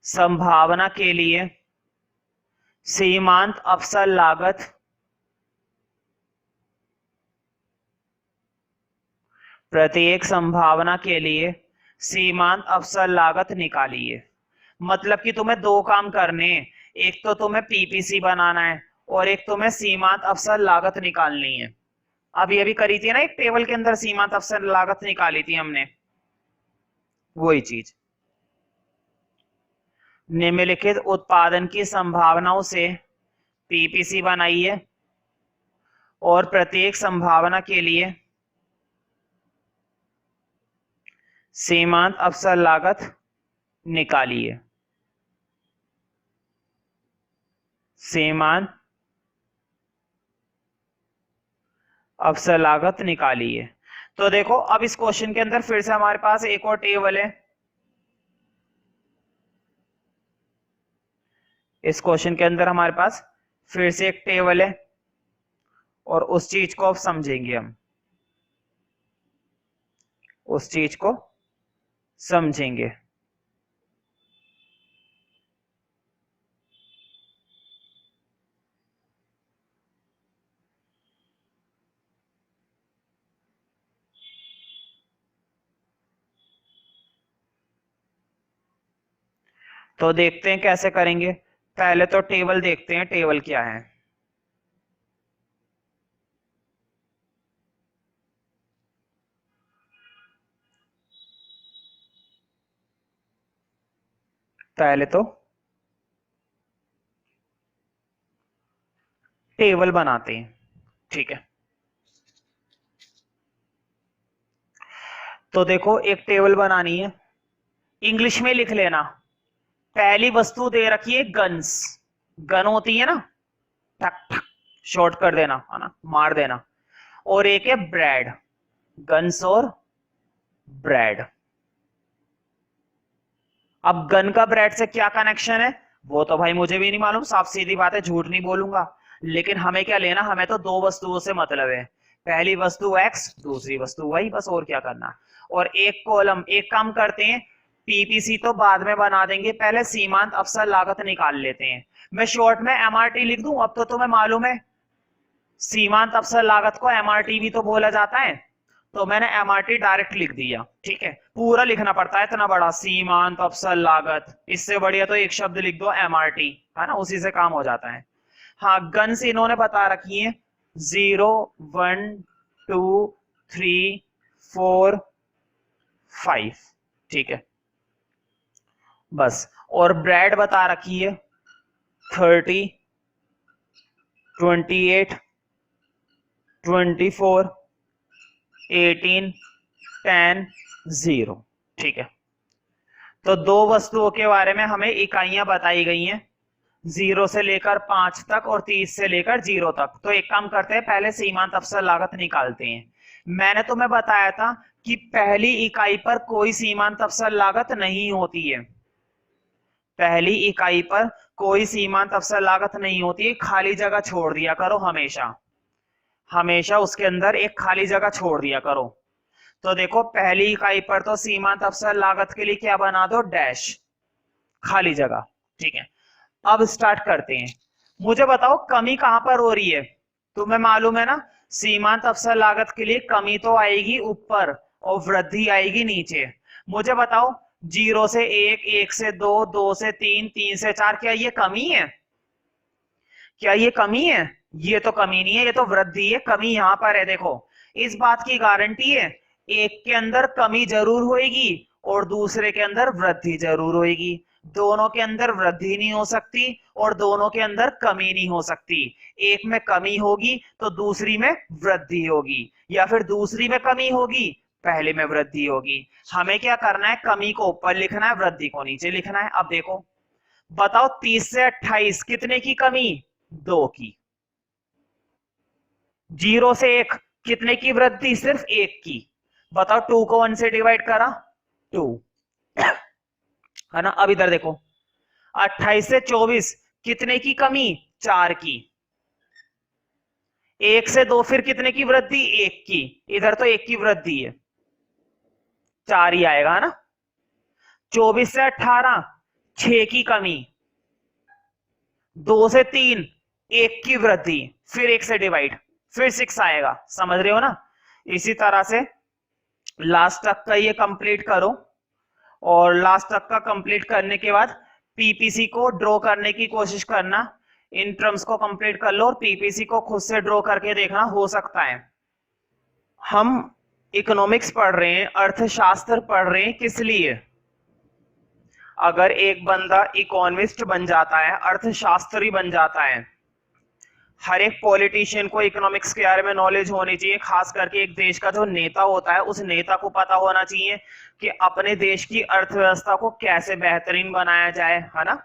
संभावना के लिए सीमांत अवसर लागत, प्रत्येक संभावना के लिए सीमांत अवसर लागत निकालिए। मतलब कि तुम्हें दो काम करने हैं, एक तो तुम्हें पीपीसी बनाना है और एक तुम्हें सीमांत अवसर लागत निकालनी है। अभी अभी करी थी ना एक टेबल के अंदर सीमांत अवसर लागत निकाली थी हमने, वही चीज। निम्नलिखित उत्पादन की संभावनाओं से पीपीसी बनाइए और प्रत्येक संभावना के लिए सीमांत अवसर लागत निकालिए। सीमांत अवसर लागत निकालिए। तो देखो अब इस क्वेश्चन के अंदर फिर से हमारे पास एक और टेबल है। इस क्वेश्चन के अंदर हमारे पास फिर से एक टेबल है और उस चीज को अब समझेंगे हम, उस चीज को समझेंगे। तो देखते हैं कैसे करेंगे। पहले तो टेबल देखते हैं, टेबल क्या है। पहले तो टेबल बनाते हैं, ठीक है। तो देखो एक टेबल बनानी है, इंग्लिश में लिख लेना। पहली वस्तु दे रखी है गन्स, गन होती है ना, ठक ठक शॉर्ट कर देना, है ना, मार देना। और एक है ब्रेड, गन्स और ब्रेड। अब गन का ब्रेड से क्या कनेक्शन है वो तो भाई मुझे भी नहीं मालूम, साफ सीधी बात है, झूठ नहीं बोलूंगा। लेकिन हमें क्या लेना, हमें तो दो वस्तुओं से मतलब है, पहली वस्तु x, दूसरी वस्तु y, बस और क्या करना। और एक कॉलम, एक काम करते हैं, पीपीसी तो बाद में बना देंगे, पहले सीमांत अवसर लागत निकाल लेते हैं। मैं शॉर्ट में एमआरटी लिख दूं, अब तो तुम्हें मालूम है सीमांत अवसर लागत को एमआरटी भी तो बोला जाता है, तो मैंने एमआरटी डायरेक्ट लिख दिया, ठीक है। पूरा लिखना पड़ता है इतना बड़ा, सीमांत अवसर लागत, इससे बढ़िया तो एक शब्द लिख दो एमआरटी, है ना, उसी से काम हो जाता है। हाँ गन्स इन्होंने बता रखी है 0 1 2 3 4 5, ठीक है बस। और ब्रेड बता रखी है 30 28 24 18 10 0, ठीक है। तो दो वस्तुओं के बारे में हमें इकाइयां बताई गई हैं, 0 से लेकर 5 तक और 30 से लेकर 0 तक। तो एक काम करते हैं, पहले सीमांत अवसर लागत निकालते हैं। मैंने तुम्हें बताया था कि पहली इकाई पर कोई सीमांत अवसर लागत नहीं होती है, पहली इकाई पर कोई सीमांत अवसर लागत नहीं होती है, खाली जगह छोड़ दिया करो हमेशा, हमेशा उसके अंदर एक खाली जगह छोड़ दिया करो। तो देखो पहली इकाई पर तो सीमांत अवसर लागत के लिए क्या बना दो, डैश, खाली जगह, ठीक है। अब स्टार्ट करते हैं। मुझे बताओ कमी कहां पर हो रही है, तुम्हें मालूम है ना सीमांत अवसर लागत के लिए कमी तो आएगी ऊपर और वृद्धि आएगी नीचे। मुझे बताओ 0 से 1, 1 से 2, 2 से 3, 3 से 4, क्या ये कमी है, क्या ये कमी है? ये तो कमी नहीं है, ये तो वृद्धि है, कमी यहां पर है। देखो इस बात की गारंटी है, एक के अंदर कमी जरूर होगी और दूसरे के अंदर वृद्धि जरूर होगी, दोनों के अंदर वृद्धि नहीं हो सकती और दोनों के अंदर कमी नहीं हो सकती। एक में कमी होगी तो दूसरी में वृद्धि होगी, या फिर दूसरी में कमी होगी पहले में वृद्धि होगी। हमें क्या करना है, कमी को ऊपर लिखना है, वृद्धि को नीचे लिखना है। अब देखो बताओ 30 से 28 कितने की कमी, 2 की। 0 से 1 कितने की वृद्धि, सिर्फ 1 की। बताओ 2 को 1 से डिवाइड करा 2, है ना। अब इधर देखो 28 से 24 कितने की कमी, 4 की। 1 से 2 फिर कितने की वृद्धि, 1 की। इधर तो 1 की वृद्धि है, 4 ही आएगा, है ना। 24 से 18 6 की कमी, 2 से 3 1 की वृद्धि, फिर 1 से डिवाइड, फिर 6 आएगा, समझ रहे हो ना। इसी तरह से लास्ट तक का ये कंप्लीट करो और लास्ट तक का कंप्लीट करने के बाद पीपीसी को ड्रॉ करने की कोशिश करना। इन टर्म्स को कंप्लीट कर लो और पीपीसी को खुद से ड्रॉ करके देखना, हो सकता है। हम इकोनॉमिक्स पढ़ रहे हैं, अर्थशास्त्र पढ़ रहे हैं, किस लिए? अगर एक बंदा इकोनॉमिस्ट बन जाता है, अर्थशास्त्री बन जाता है, हर एक पॉलिटिशियन को इकोनॉमिक्स के बारे में नॉलेज होनी चाहिए। खास करके एक देश का जो नेता होता है उस नेता को पता होना चाहिए कि अपने देश की अर्थव्यवस्था को कैसे बेहतरीन बनाया जाए, है ना।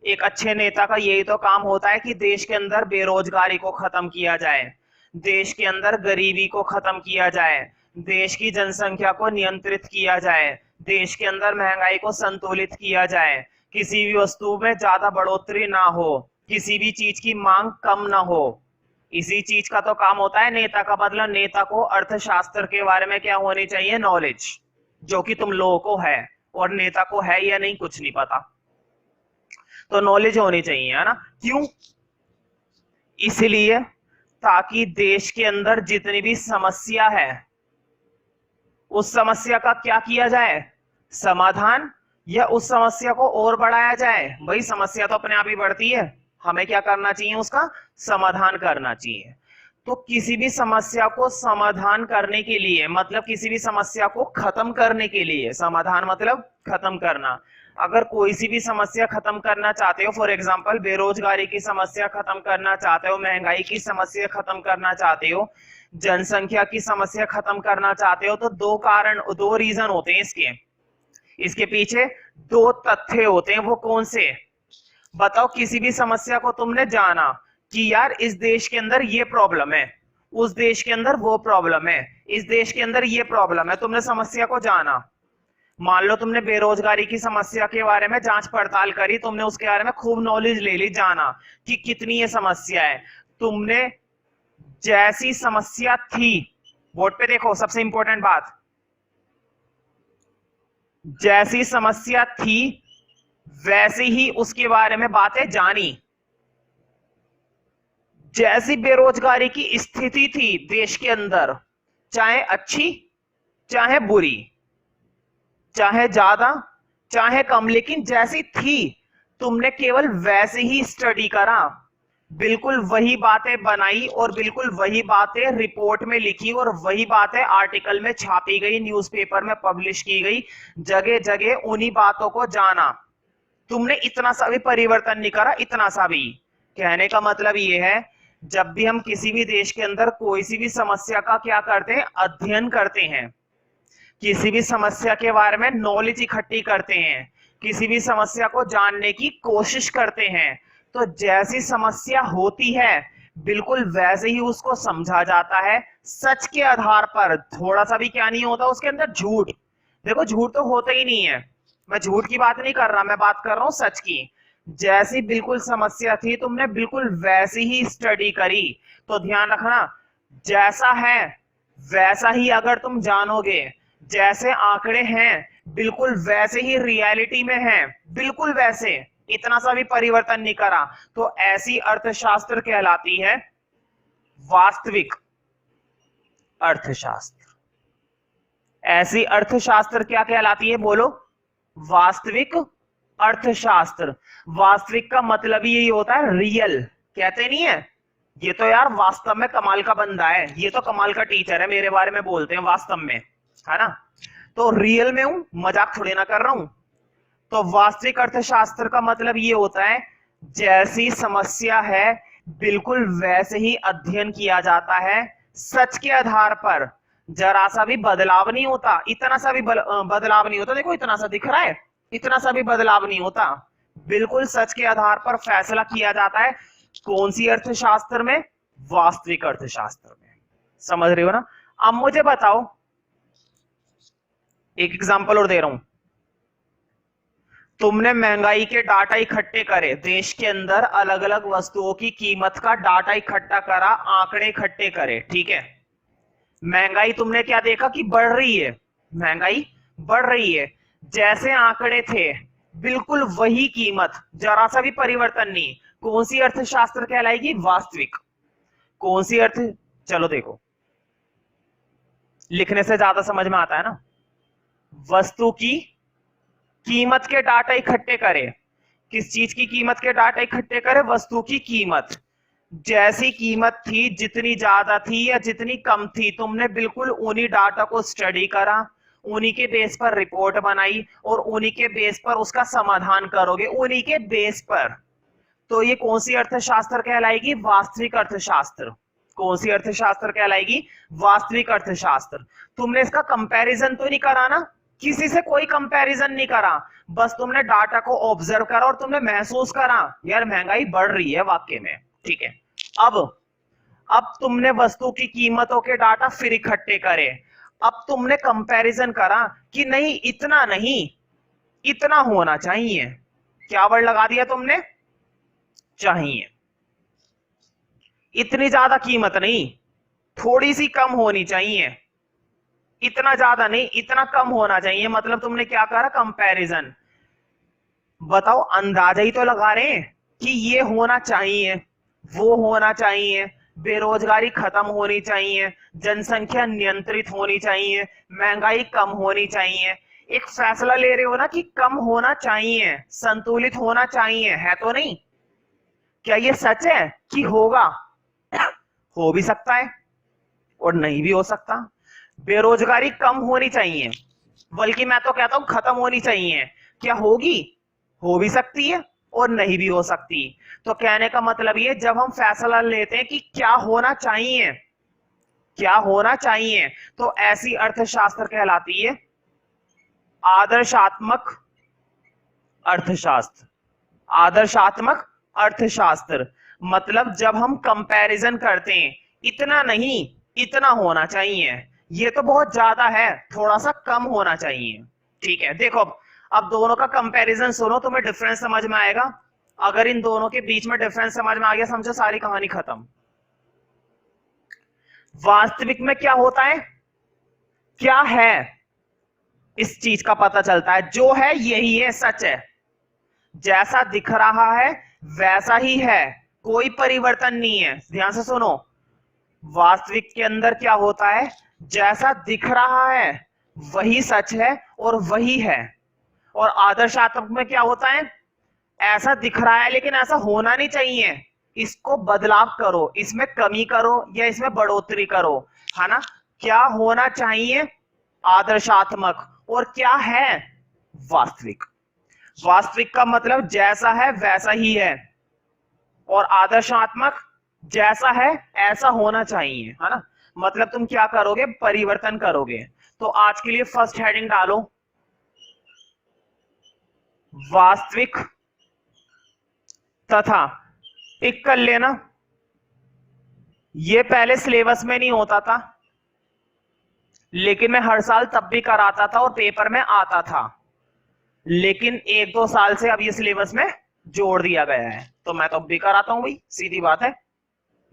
एक अच्छे नेता का यही तो काम होता है कि देश के अंदर बेरोजगारी को खत्म किया जाए, देश के अंदर गरीबी को खत्म किया जाए, देश की जनसंख्या को नियंत्रित किया जाए, देश के अंदर महंगाई को संतुलित किया जाए, किसी भी वस्तु में ज्यादा बढ़ोतरी ना हो, किसी भी चीज की मांग कम ना हो। इसी चीज का तो काम होता है नेता का। मतलब नेता को अर्थशास्त्र के बारे में क्या होनी चाहिए, नॉलेज, जो कि तुम लोगों को है, और नेता को है या नहीं कुछ नहीं पता, तो नॉलेज होनी चाहिए, है ना। क्यों? इसलिए ताकि देश के अंदर जितनी भी समस्या है उस समस्या का क्या किया जाए, समाधान, या उस समस्या को और बढ़ाया जाए। भाई समस्या तो अपने आप ही बढ़ती है, हमें क्या करना चाहिए, उसका समाधान करना चाहिए। तो किसी भी समस्या को समाधान करने के लिए, मतलब किसी भी समस्या को खत्म करने के लिए, समाधान मतलब खत्म करना। अगर कोई सी भी समस्या खत्म करना चाहते हो, फॉर एग्जांपल बेरोजगारी की समस्या खत्म करना चाहते हो, महंगाई की समस्या खत्म करना चाहते हो, जनसंख्या की समस्या खत्म करना चाहते हो, तो दो कारण, दो रीजन होते हैं इसके। इसके पीछे दो तथ्य होते हैं, वो कौन से? बताओ किसी भी समस्या को तुमने जाना कि यार इस देश के अंदर ये प्रॉब्लम है, उस देश के अंदर वो प्रॉब्लम है, इस देश के अंदर ये प्रॉब्लम है, तुमने समस्या को जाना। मान लो तुमने बेरोजगारी की समस्या के बारे में जांच पड़ताल करी, तुमने उसके बारे में खूब नॉलेज ले ली, जाना कि कितनी ये समस्या है। तुमने जैसी समस्या थी, बोर्ड पे देखो सबसे इंपॉर्टेंट बात, जैसी समस्या थी वैसी ही उसके बारे में बातें जानी। जैसी बेरोजगारी की स्थिति थी देश के अंदर, चाहे अच्छी चाहे बुरी, चाहे ज्यादा चाहे कम, लेकिन जैसी थी तुमने केवल वैसे ही स्टडी करा, बिल्कुल वही बातें बनाई और बिल्कुल वही बातें रिपोर्ट में लिखी और वही बातें आर्टिकल में छापी गई, न्यूज़पेपर में पब्लिश की गई, जगह जगह उन्हीं बातों को जाना। तुमने इतना सा भी परिवर्तन नहीं करा, इतना सा भी। कहने का मतलब ये है, जब भी हम किसी भी देश के अंदर कोई सी भी समस्या का क्या करते हैं, अध्ययन करते हैं, किसी भी समस्या के बारे में नॉलेज इकट्ठी करते हैं, किसी भी समस्या को जानने की कोशिश करते हैं, तो जैसी समस्या होती है बिल्कुल वैसे ही उसको समझा जाता है, सच के आधार पर। थोड़ा सा भी क्या नहीं होता उसके अंदर, झूठ। देखो झूठ तो होता ही नहीं है, मैं झूठ की बात नहीं कर रहा, मैं बात कर रहा हूं सच की। जैसी बिल्कुल समस्या थी तुमने बिल्कुल वैसी ही स्टडी करी। तो ध्यान रखना, जैसा है वैसा ही अगर तुम जानोगे, जैसे आंकड़े हैं बिल्कुल वैसे ही रियलिटी में हैं, बिल्कुल वैसे, इतना सा भी परिवर्तन नहीं करा, तो ऐसी अर्थशास्त्र कहलाती है वास्तविक अर्थशास्त्र। ऐसी अर्थशास्त्र क्या कहलाती है, बोलो? वास्तविक अर्थशास्त्र। वास्तविक का मतलब यही होता है रियल, कहते नहीं है ये तो यार वास्तव में कमाल का बंदा है, ये तो कमाल का टीचर है, मेरे बारे में बोलते हैं वास्तव में, है ना? तो रियल में हूं, मजाक थोड़ी ना कर रहा हूं। तो वास्तविक अर्थशास्त्र का मतलब ये होता है, जैसी समस्या है बिल्कुल वैसे ही अध्ययन किया जाता है, सच के आधार पर। जरा सा भी बदलाव नहीं होता, इतना सा भी बदलाव नहीं होता। देखो इतना सा दिख रहा है, इतना सा भी बदलाव नहीं होता, बिल्कुल सच के आधार पर फैसला किया जाता है। कौन सी अर्थशास्त्र में? वास्तविक अर्थशास्त्र में। समझ रहे हो ना? अब मुझे बताओ, एक एग्जांपल और दे रहा हूं। तुमने महंगाई के डाटा इकट्ठे करे, देश के अंदर अलग अलग वस्तुओं की कीमत का डाटा इकट्ठा करा, आंकड़े इकट्ठे करे, ठीक है? महंगाई तुमने क्या देखा कि बढ़ रही है, महंगाई बढ़ रही है। जैसे आंकड़े थे बिल्कुल वही कीमत, जरा सा भी परिवर्तन नहीं। कौन सी अर्थशास्त्र कहलाएगी? वास्तविक। कौन सी अर्थ, चलो देखो, लिखने से ज्यादा समझ में आता है ना। वस्तु की कीमत के डाटा इकट्ठे करें। किस चीज की कीमत के डाटा इकट्ठे करें? वस्तु की कीमत। जैसी कीमत थी, जितनी ज्यादा थी या जितनी कम थी, तुमने बिल्कुल उन्हीं डाटा को स्टडी करा, उन्हीं के बेस पर रिपोर्ट बनाई और उन्हीं के बेस पर उसका समाधान करोगे, उन्हीं के बेस पर। तो ये कौन सी अर्थशास्त्र कहलाएगी? वास्तविक अर्थशास्त्र। कौन सी अर्थशास्त्र कहलाएगी? वास्तविक अर्थशास्त्र। तुमने इसका कंपैरिजन तो नहीं करा ना, किसी से कोई कंपैरिजन नहीं करा, बस तुमने डाटा को ऑब्जर्व करा और तुमने महसूस करा यार महंगाई बढ़ रही है वाकई में, ठीक है? अब तुमने वस्तु की कीमतों के डाटा फिर इकट्ठे करे। अब तुमने कंपैरिजन करा कि नहीं, इतना नहीं, इतना होना चाहिए। क्या वर्ड लगा दिया तुमने? चाहिए। इतनी ज्यादा कीमत नहीं, थोड़ी सी कम होनी चाहिए। इतना ज्यादा नहीं, इतना कम होना चाहिए। मतलब तुमने क्या करा? कंपैरिजन। बताओ, अंदाजा ही तो लगा रहे हैं कि ये होना चाहिए, वो होना चाहिए, बेरोजगारी खत्म होनी चाहिए, जनसंख्या नियंत्रित होनी चाहिए, महंगाई कम होनी चाहिए। एक फैसला ले रहे हो ना कि कम होना चाहिए, संतुलित होना चाहिए, है तो नहीं? क्या ये सच है कि होगा? हो भी सकता है और नहीं भी हो सकता। बेरोजगारी कम होनी चाहिए, बल्कि मैं तो कहता हूं खत्म होनी चाहिए। क्या होगी? हो भी सकती है और नहीं भी हो सकती। तो कहने का मतलब ये, जब हम फैसला लेते हैं कि क्या होना चाहिए, क्या होना चाहिए, तो ऐसी अर्थशास्त्र कहलाती है आदर्शात्मक अर्थशास्त्र। आदर्शात्मक अर्थशास्त्र मतलब जब हम कंपैरिजन करते हैं, इतना नहीं, इतना होना चाहिए, ये तो बहुत ज्यादा है, थोड़ा सा कम होना चाहिए, ठीक है? देखो अब दोनों का कंपैरिजन सुनो, तुम्हें डिफरेंस समझ में आएगा। अगर इन दोनों के बीच में डिफरेंस समझ में आ गया, समझो सारी कहानी खत्म। वास्तविक में क्या होता है, क्या है, इस चीज का पता चलता है, जो है यही है, सच है, जैसा दिख रहा है वैसा ही है, कोई परिवर्तन नहीं है। ध्यान से सुनो, वास्तविक के अंदर क्या होता है, जैसा दिख रहा है वही सच है और वही है। और आदर्शात्मक में क्या होता है, ऐसा दिख रहा है लेकिन ऐसा होना नहीं चाहिए, इसको बदलाव करो, इसमें कमी करो या इसमें बढ़ोतरी करो, है ना। क्या होना चाहिए? आदर्शात्मक। और क्या है? वास्तविक। वास्तविक का मतलब जैसा है वैसा ही है, और आदर्शात्मक जैसा है ऐसा होना चाहिए, है ना। मतलब तुम क्या करोगे? परिवर्तन करोगे। तो आज के लिए फर्स्ट हेडिंग डालो वास्तविक तथा, टिक कर लेना। ये पहले सिलेबस में नहीं होता था, लेकिन मैं हर साल तब भी कराता था और पेपर में आता था, लेकिन 1-2 साल से अब ये सिलेबस में जोड़ दिया गया है, तो मैं तो अब भी कराता हूं भाई, सीधी बात है।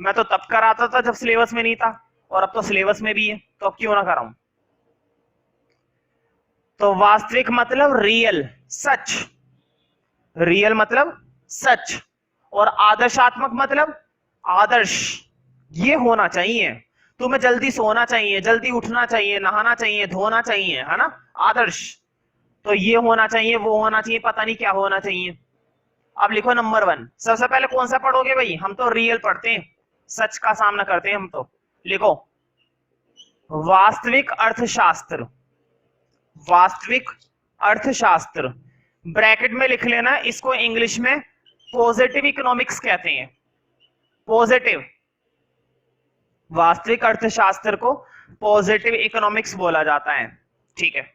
मैं तो तब कराता था जब सिलेबस में नहीं था, और अब तो सिलेबस में भी है, तो अब क्यों ना कराऊं। तो वास्तविक मतलब रियल, सच। रियल मतलब सच। और आदर्शात्मक मतलब आदर्श, ये होना चाहिए। तुम्हें जल्दी सोना चाहिए, जल्दी उठना चाहिए, नहाना चाहिए, धोना चाहिए, है ना। आदर्श तो ये होना चाहिए, वो होना चाहिए, पता नहीं क्या होना चाहिए। अब लिखो नंबर 1। सबसे पहले कौन सा पढ़ोगे भाई? हम तो रियल पढ़ते हैं, सच का सामना करते हैं हम तो। लिखो वास्तविक अर्थशास्त्र। वास्तविक अर्थशास्त्र ब्रैकेट में लिख लेना, इसको इंग्लिश में पॉजिटिव इकोनॉमिक्स कहते हैं। पॉजिटिव, वास्तविक अर्थशास्त्र को पॉजिटिव इकोनॉमिक्स बोला जाता है, ठीक है।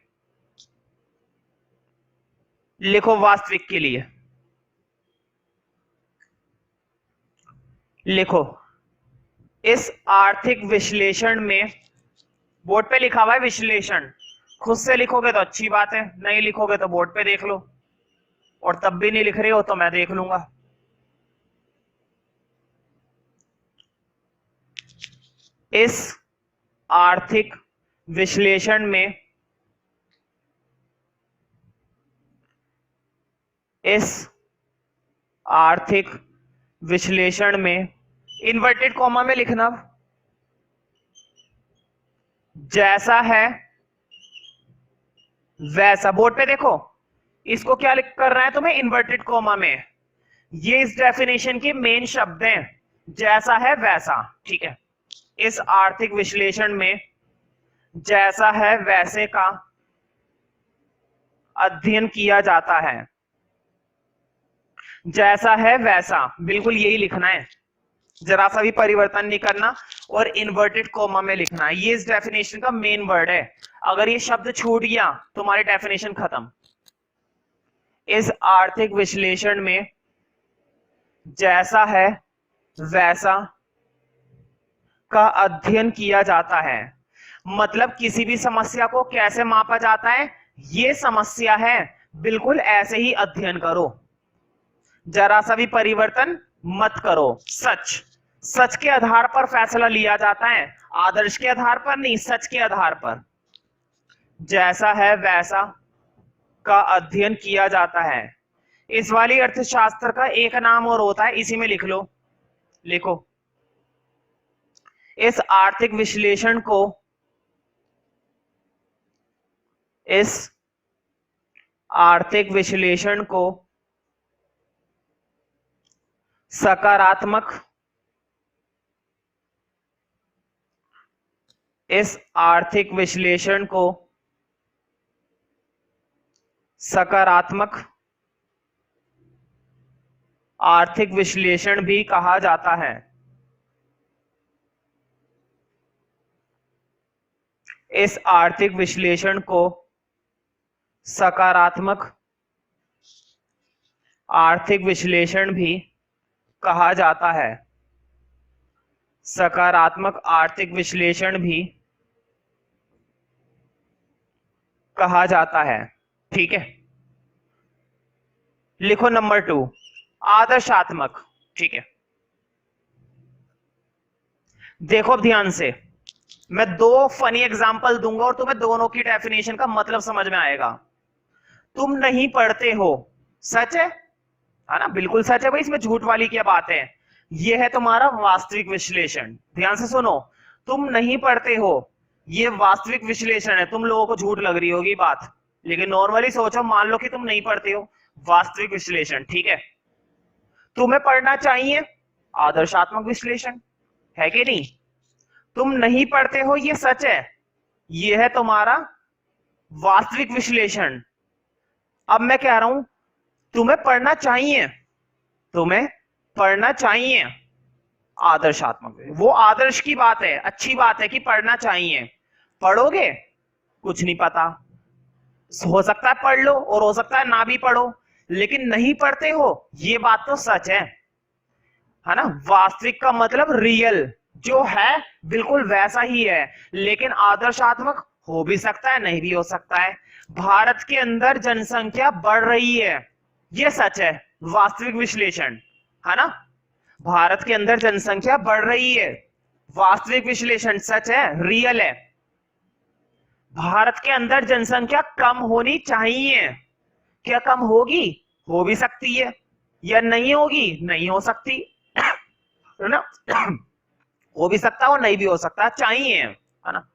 लिखो वास्तविक के लिए, लिखो इस आर्थिक विश्लेषण में, बोर्ड पे लिखा हुआ है विश्लेषण, खुद से लिखोगे तो अच्छी बात है, नहीं लिखोगे तो बोर्ड पे देख लो, और तब भी नहीं लिख रहे हो तो मैं देख लूंगा। इस आर्थिक विश्लेषण में, इस आर्थिक विश्लेषण में, इन्वर्टेड कॉमा में लिखना, जैसा है वैसा। बोर्ड पे देखो, इसको क्या लिख कर रहा है तुम्हें? इन्वर्टेड कॉमा में। ये इस डेफिनेशन के मेन शब्द हैं, जैसा है वैसा, ठीक है। इस आर्थिक विश्लेषण में जैसा है वैसे का अध्ययन किया जाता है। जैसा है वैसा, बिल्कुल यही लिखना है, जरा सा भी परिवर्तन नहीं करना, और इन्वर्टेड कॉमा में लिखना है। ये इस डेफिनेशन का मेन वर्ड है, अगर ये शब्द छूट गया तुम्हारी डेफिनेशन खत्म। इस आर्थिक विश्लेषण में जैसा है वैसा का अध्ययन किया जाता है, मतलब किसी भी समस्या को कैसे मापा जाता है? ये समस्या है, बिल्कुल ऐसे ही अध्ययन करो, जरा सा भी परिवर्तन मत करो। सच, सच के आधार पर फैसला लिया जाता है, आदर्श के आधार पर नहीं, सच के आधार पर। जैसा है वैसा का अध्ययन किया जाता है। इस वाली अर्थशास्त्र का एक नाम और होता है, इसी में लिख लो। लिखो इस आर्थिक विश्लेषण को, इस आर्थिक विश्लेषण को सकारात्मक, इस आर्थिक विश्लेषण को सकारात्मक आर्थिक विश्लेषण भी कहा जाता है। इस आर्थिक विश्लेषण को सकारात्मक आर्थिक विश्लेषण भी कहा जाता है। सकारात्मक आर्थिक विश्लेषण भी कहा जाता है, ठीक है। लिखो नंबर 2 आदर्शात्मक, ठीक है। देखो अब ध्यान से, मैं 2 फनी एग्जांपल दूंगा और तुम्हें दोनों की डेफिनेशन का मतलब समझ में आएगा। तुम नहीं पढ़ते हो, सच है ना, बिल्कुल सच है भाई, इसमें झूठ वाली क्या बात है। यह है तुम्हारा वास्तविक विश्लेषण, ध्यान से सुनो। तुम नहीं पढ़ते हो, ये वास्तविक विश्लेषण है। तुम लोगों को झूठ लग रही होगी बात, लेकिन नॉर्मली सोचो, मान लो कि तुम नहीं पढ़ते हो, वास्तविक विश्लेषण, ठीक है। तुम्हें पढ़ना चाहिए, आदर्शात्मक विश्लेषण, है कि नहीं? तुम नहीं पढ़ते हो ये सच है, ये है तुम्हारा वास्तविक विश्लेषण। अब मैं कह रहा हूं तुम्हें पढ़ना चाहिए, तुम्हें पढ़ना चाहिए आदर्शात्मक, वो आदर्श की बात है, अच्छी बात है कि पढ़ना चाहिए। पढ़ोगे कुछ नहीं पता, हो सकता है पढ़ लो और हो सकता है ना भी पढ़ो, लेकिन नहीं पढ़ते हो ये बात तो सच है ना? वास्तविक का मतलब रियल, जो है बिल्कुल वैसा ही है, लेकिन आदर्शात्मक हो भी सकता है, नहीं भी हो सकता है। भारत के अंदर जनसंख्या बढ़ रही है, ये सच है, वास्तविक विश्लेषण, है ना? भारत के अंदर जनसंख्या बढ़ रही है, वास्तविक विश्लेषण सच है, रियल है। भारत के अंदर जनसंख्या कम होनी चाहिए, क्या कम होगी? हो भी सकती है, या नहीं होगी? नहीं हो सकती, है ना? हो भी सकता है और नहीं भी हो सकता, चाहिए, है ना?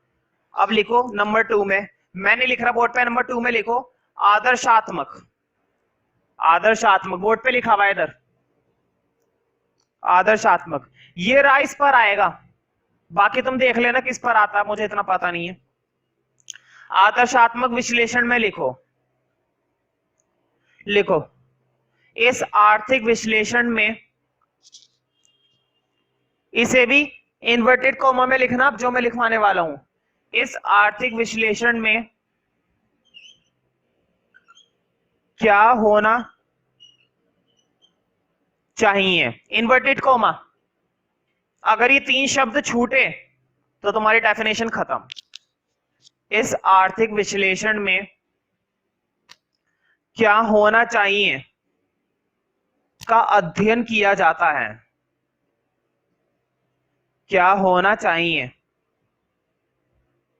अब लिखो नंबर 2 में, मैंने लिख रहा बोर्ड पे, नंबर 2 में लिखो आदर्शात्मक, आदर्शात्मक बोर्ड पे लिखा हुआ है इधर, आदर्शात्मक। ये रहा, इस पर आएगा, बाकी तुम देख लेना किस पर आता है, मुझे इतना पता नहीं है। आदर्शात्मक विश्लेषण में लिखो, लिखो इस आर्थिक विश्लेषण में, इसे भी इन्वर्टेड कॉमा में लिखना, जो मैं लिखवाने वाला हूं। इस आर्थिक विश्लेषण में क्या होना चाहिए, इन्वर्टेड कॉमा। अगर ये 3 शब्द छूटे तो तुम्हारी डेफिनेशन खत्म। इस आर्थिक विश्लेषण में क्या होना चाहिए का अध्ययन किया जाता है, क्या होना चाहिए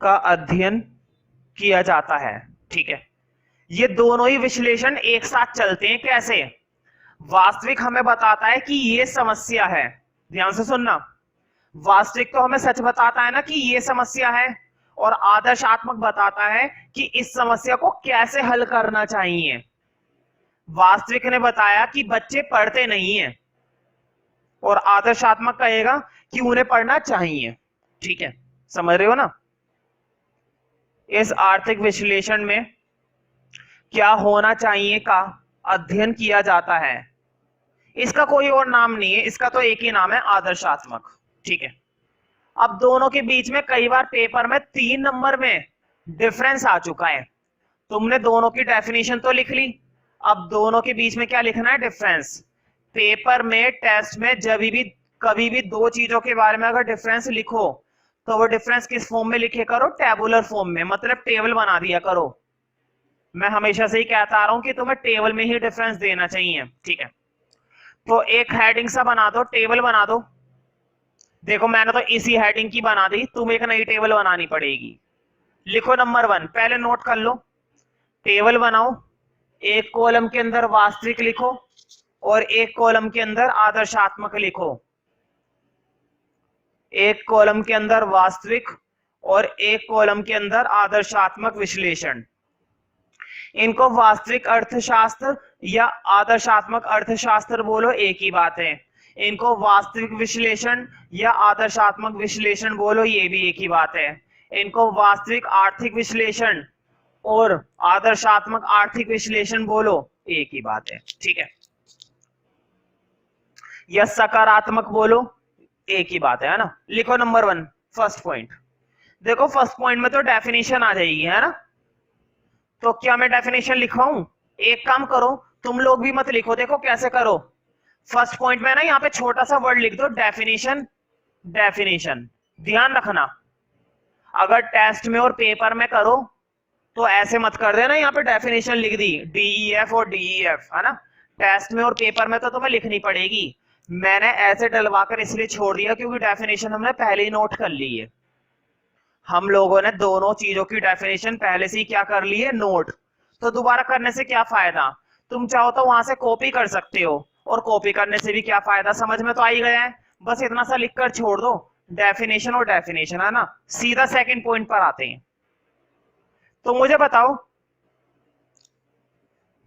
का अध्ययन किया जाता है, ठीक है? ये दोनों ही विश्लेषण एक साथ चलते हैं, कैसे? वास्तविक हमें बताता है कि ये समस्या है, ध्यान से सुनना, वास्तविक तो हमें सच बताता है ना कि ये समस्या है, और आदर्शात्मक बताता है कि इस समस्या को कैसे हल करना चाहिए। वास्तविक ने बताया कि बच्चे पढ़ते नहीं हैं, और आदर्शात्मक कहेगा कि उन्हें पढ़ना चाहिए, ठीक है? समझ रहे हो ना? इस आर्थिक विश्लेषण में क्या होना चाहिए का अध्ययन किया जाता है, इसका कोई और नाम नहीं है, इसका तो एक ही नाम है, आदर्शात्मक, ठीक है? अब दोनों के बीच में कई बार पेपर में 3 नंबर में डिफरेंस आ चुका है। तुमने दोनों की डेफिनेशन तो लिख ली, अब दोनों के बीच में क्या लिखना है? डिफरेंस। पेपर में, टेस्ट में जब भी कभी भी 2 चीजों के बारे में अगर डिफरेंस लिखो तो वो डिफरेंस किस फॉर्म में लिखे करो? टेबुलर फॉर्म में, मतलब टेबल बना दिया करो। मैं हमेशा से ही कहता आ रहा हूं कि तुम्हें टेबल में ही डिफरेंस देना चाहिए, ठीक है? तो एक हेडिंग सा बना दो, टेबल बना दो। देखो मैंने तो इसी हेडिंग की बना दी, तुम एक नई टेबल बनानी पड़ेगी। लिखो नंबर 1, पहले नोट कर लो, टेबल बनाओ, एक कॉलम के अंदर वास्तविक लिखो और एक कॉलम के अंदर आदर्शात्मक लिखो, एक कॉलम के अंदर वास्तविक और एक कॉलम के अंदर आदर्शात्मक विश्लेषण। इनको वास्तविक अर्थशास्त्र या आदर्शात्मक अर्थशास्त्र बोलो, एक ही बात है। इनको वास्तविक विश्लेषण या आदर्शात्मक विश्लेषण बोलो, ये भी एक ही बात है। इनको वास्तविक आर्थिक विश्लेषण और आदर्शात्मक आर्थिक विश्लेषण बोलो, एक ही बात है, ठीक है? या सकारात्मक बोलो, एक ही बात है ना? लिखो नंबर 1, फर्स्ट पॉइंट। देखो फर्स्ट पॉइंट में तो डेफिनेशन आ जाएगी, है ना? तो क्या मैं डेफिनेशन लिखवाऊं? एक काम करो, तुम लोग भी मत लिखो, देखो कैसे करो। फर्स्ट पॉइंट में ना यहाँ पे छोटा सा वर्ड लिख दो, डेफिनेशन, डेफिनेशन। ध्यान रखना, अगर टेस्ट में और पेपर में करो तो ऐसे मत कर देना, यहाँ पे डेफिनेशन लिख दी DEF और DEF, है ना? टेस्ट में और पेपर में तो तुम्हें लिखनी पड़ेगी। मैंने ऐसे डलवाकर इसलिए छोड़ दिया क्योंकि डेफिनेशन हमने पहले ही नोट कर ली है। हम लोगों ने दोनों चीजों की डेफिनेशन पहले से ही क्या कर ली है? नोट। तो दोबारा करने से क्या फायदा? तुम चाहो तो वहां से कॉपी कर सकते हो, और कॉपी करने से भी क्या फायदा? समझ में तो आ ही गया है, बस इतना सा लिखकर छोड़ दो, डेफिनेशन और डेफिनेशन, है ना? सीधा सेकंड पॉइंट पर आते हैं। तो मुझे बताओ,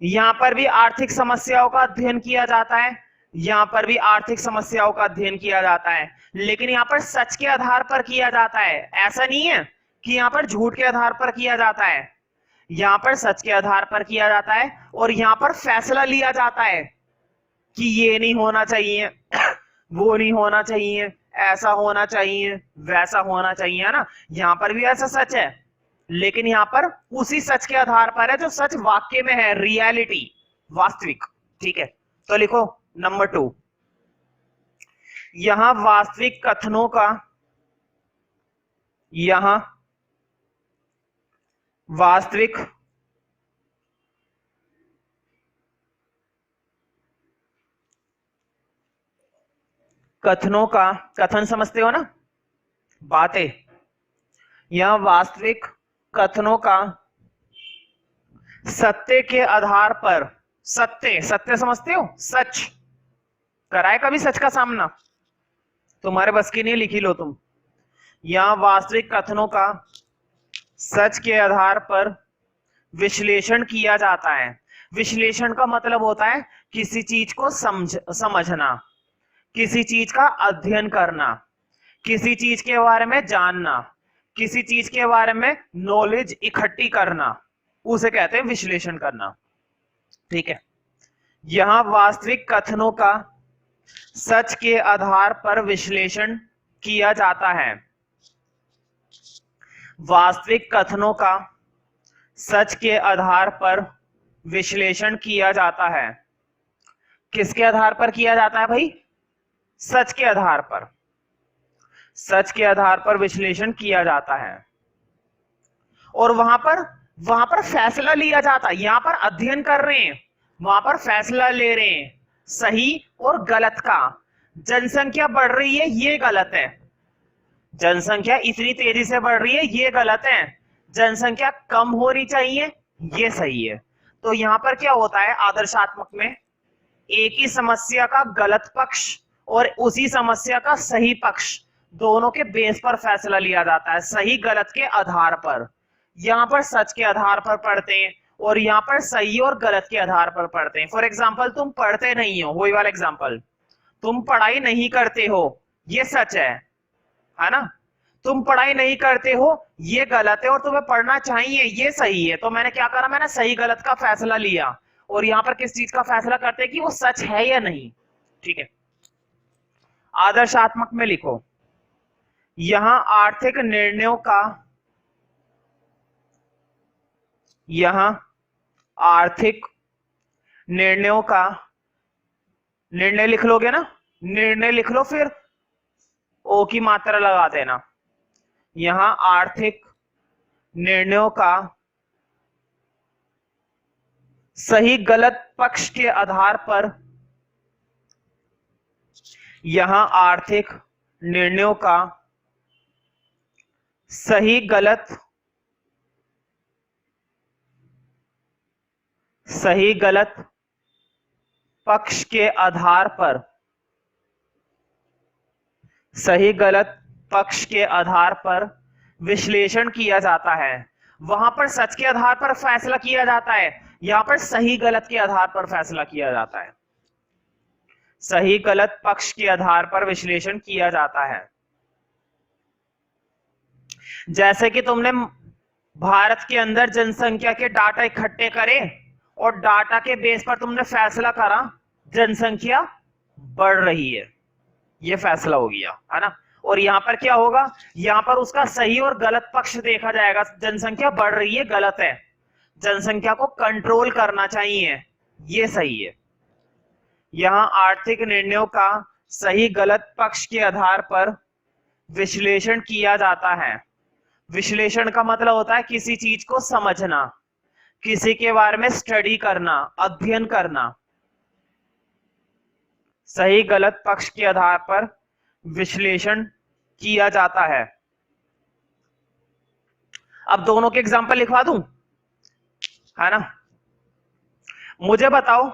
यहां पर भी आर्थिक समस्याओं का अध्ययन किया जाता है, यहाँ पर भी आर्थिक समस्याओं का अध्ययन किया जाता है, लेकिन यहाँ पर सच के आधार पर किया जाता है। ऐसा नहीं है कि यहाँ पर झूठ के आधार पर किया जाता है, यहाँ पर सच के आधार पर किया जाता है और यहाँ पर फैसला लिया जाता है कि ये नहीं होना चाहिए, वो नहीं होना चाहिए, ऐसा होना चाहिए, वैसा होना चाहिए, है ना। यहाँ पर भी ऐसा सच है, लेकिन यहाँ पर उसी सच के आधार पर है जो सच वाक्य में है, रियलिटी, वास्तविक। ठीक है, तो लिखो नंबर 2, यहां वास्तविक कथनों का, यहां वास्तविक कथनों का, कथन समझते हो ना, बातें, यहां वास्तविक कथनों का सत्य के आधार पर, सत्य, सत्य समझते हो, सच, कराए कभी सच का सामना, तुम्हारे बस की नहीं, लिखी लो तुम। यहां वास्तविक कथनों का सच के आधार पर विश्लेषण किया जाता है। विश्लेषण का मतलब होता है किसी चीज को समझना, किसी चीज का अध्ययन करना, किसी चीज के बारे में जानना, किसी चीज के बारे में नॉलेज इकट्ठी करना, उसे कहते हैं विश्लेषण करना। ठीक है, यहां वास्तविक कथनों का सच के आधार पर विश्लेषण किया जाता है। वास्तविक कथनों का सच के आधार पर विश्लेषण किया जाता है। किसके आधार पर किया जाता है भाई? सच के आधार पर, सच के आधार पर विश्लेषण किया जाता है और वहां पर फैसला लिया जाता है। यहां पर अध्ययन कर रहे हैं, वहां पर फैसला ले रहे हैं सही और गलत का। जनसंख्या बढ़ रही है, ये गलत है, जनसंख्या इतनी तेजी से बढ़ रही है, ये गलत है, जनसंख्या कम होनी चाहिए, ये सही है। तो यहां पर क्या होता है, आदर्शात्मक में एक ही समस्या का गलत पक्ष और उसी समस्या का सही पक्ष, दोनों के बेस पर फैसला लिया जाता है, सही गलत के आधार पर। यहां पर सच के आधार पर पढ़ते हैं और यहां पर सही और गलत के आधार पर पढ़ते हैं। फॉर एग्जाम्पल, तुम पढ़ते नहीं हो, वही वाला एग्जाम्पल, तुम पढ़ाई नहीं करते हो, ये सच है ना। तुम पढ़ाई नहीं करते हो, ये गलत है, और तुम्हें पढ़ना चाहिए, ये सही है। तो मैंने क्या करा, मैंने सही गलत का फैसला लिया और यहां पर किस चीज का फैसला करते हैं कि वो सच है या नहीं। ठीक है, आदर्शात्मक में लिखो, यहां आर्थिक निर्णयों का, यहां आर्थिक निर्णयों का, निर्णय लिख लोगे ना, निर्णय लिख लो, फिर ओ की मात्रा लगा देना। यहां आर्थिक निर्णयों का सही गलत पक्ष के आधार पर, यहां आर्थिक निर्णयों का सही गलत पक्ष के आधार पर, सही गलत पक्ष के आधार पर विश्लेषण किया जाता है। वहां पर सच के आधार पर फैसला किया जाता है, यहां पर सही गलत के आधार पर फैसला किया जाता है, सही गलत पक्ष के आधार पर विश्लेषण किया जाता है। जैसे कि तुमने भारत के अंदर जनसंख्या के डाटा इकट्ठे करे और डाटा के बेस पर तुमने फैसला करा जनसंख्या बढ़ रही है, ये फैसला हो गया, है ना। और यहां पर क्या होगा, यहां पर उसका सही और गलत पक्ष देखा जाएगा। जनसंख्या बढ़ रही है, गलत है, जनसंख्या को कंट्रोल करना चाहिए, ये सही है। यहां आर्थिक निर्णयों का सही गलत पक्ष के आधार पर विश्लेषण किया जाता है। विश्लेषण का मतलब होता है किसी चीज को समझना, किसी के बारे में स्टडी करना, अध्ययन करना। सही गलत पक्ष के आधार पर विश्लेषण किया जाता है। अब दोनों के एग्जांपल लिखवा दूं, है ना। मुझे बताओ,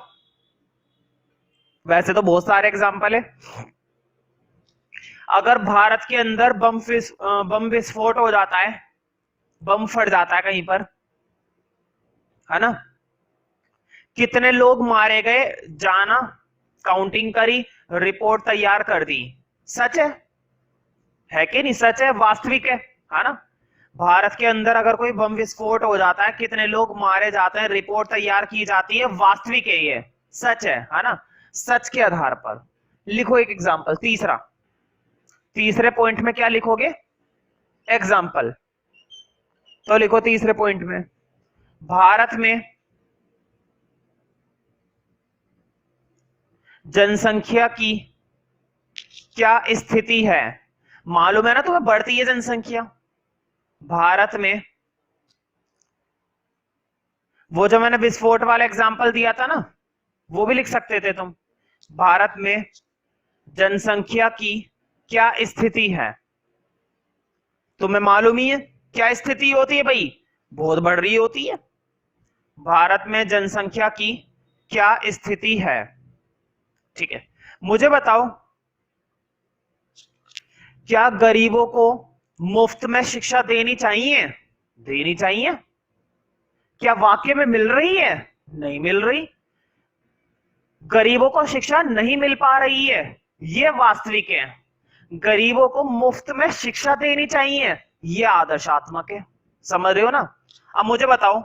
वैसे तो बहुत सारे एग्जांपल है, अगर भारत के अंदर बम विस्फोट हो जाता है, बम फट जाता है कहीं पर, है ना, कितने लोग मारे गए, जाना काउंटिंग करी, रिपोर्ट तैयार कर दी। सच है कि नहीं? सच है, वास्तविक है ना? भारत के अंदर अगर कोई बम विस्फोट हो जाता है, कितने लोग मारे जाते हैं, रिपोर्ट तैयार की जाती है, वास्तविक है ये, सच है ना? सच के आधार पर लिखो एक एग्जांपल। तीसरे पॉइंट में क्या लिखोगे? एग्जांपल। तो लिखो तीसरे पॉइंट में, भारत में जनसंख्या की क्या स्थिति है? मालूम है ना तुम्हें, बढ़ती है जनसंख्या भारत में। वो जो मैंने विस्फोट वाला एग्जांपल दिया था ना, वो भी लिख सकते थे तुम। भारत में जनसंख्या की क्या स्थिति है? तुम्हें मालूम ही है क्या स्थिति होती है भाई, बहुत बढ़ रही होती है। भारत में जनसंख्या की क्या स्थिति है? ठीक है, मुझे बताओ, क्या गरीबों को मुफ्त में शिक्षा देनी चाहिए? देनी चाहिए। क्या वाकई में मिल रही है? नहीं मिल रही। गरीबों को शिक्षा नहीं मिल पा रही है, यह वास्तविक है। गरीबों को मुफ्त में शिक्षा देनी चाहिए, यह आदर्शात्मक है। समझ रहे हो ना? अब मुझे बताओ,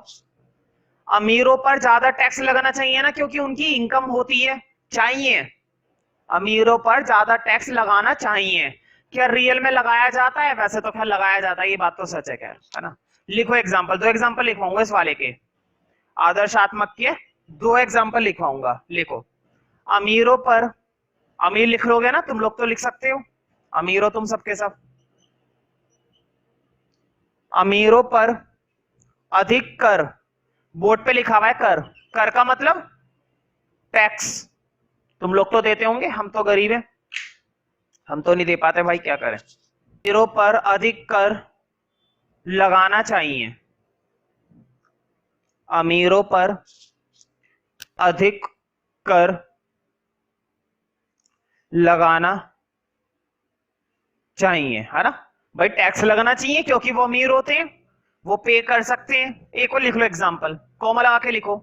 अमीरों पर ज्यादा टैक्स लगाना चाहिए ना, क्योंकि उनकी इनकम होती है, चाहिए। अमीरों पर ज्यादा टैक्स लगाना चाहिए। क्या रियल में लगाया जाता है? वैसे तो खैर लगाया जाता है, ये बात तो सच है खैर, है ना? लिखो एग्जांपल, 2 एग्जांपल लिखवाऊंगा इस वाले के, आदर्शात्मक के 2 एग्जांपल लिखवाऊंगा। लिखो, अमीरों पर, अमीर लिख लोगे ना तुम लोग, तो लिख सकते हो, अमीर हो तुम सबके सब। अमीरों पर अधिक कर, बोर्ड पे लिखा हुआ है कर, कर का मतलब टैक्स। तुम लोग तो देते होंगे, हम तो गरीब हैं, हम तो नहीं दे पाते भाई, क्या करें। अमीरों पर अधिक कर लगाना चाहिए, अमीरों पर अधिक कर लगाना चाहिए, है ना भाई? टैक्स लगाना चाहिए क्योंकि वो अमीर होते हैं, वो पे कर सकते हैं। एक और लिख लो एग्जांपल, कॉमा लगा के लिखो,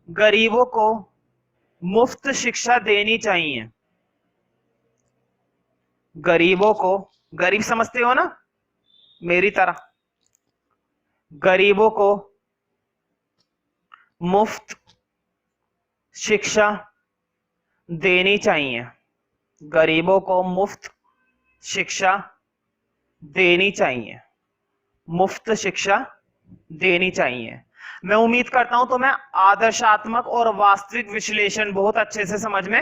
गरीबों को मुफ्त शिक्षा देनी चाहिए। गरीबों को, गरीब समझते हो ना मेरी तरह, गरीबों को मुफ्त शिक्षा देनी चाहिए, गरीबों को मुफ्त शिक्षा देनी चाहिए, मुफ्त शिक्षा देनी चाहिए। मैं उम्मीद करता हूं तुम्हें आदर्शात्मक और वास्तविक विश्लेषण बहुत अच्छे से समझ में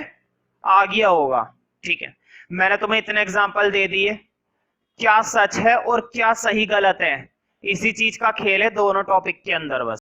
आ गया होगा। ठीक है, मैंने तुम्हें इतने एग्जाम्पल दे दिए, क्या सच है और क्या सही गलत है, इसी चीज का खेल है दोनों टॉपिक के अंदर बस।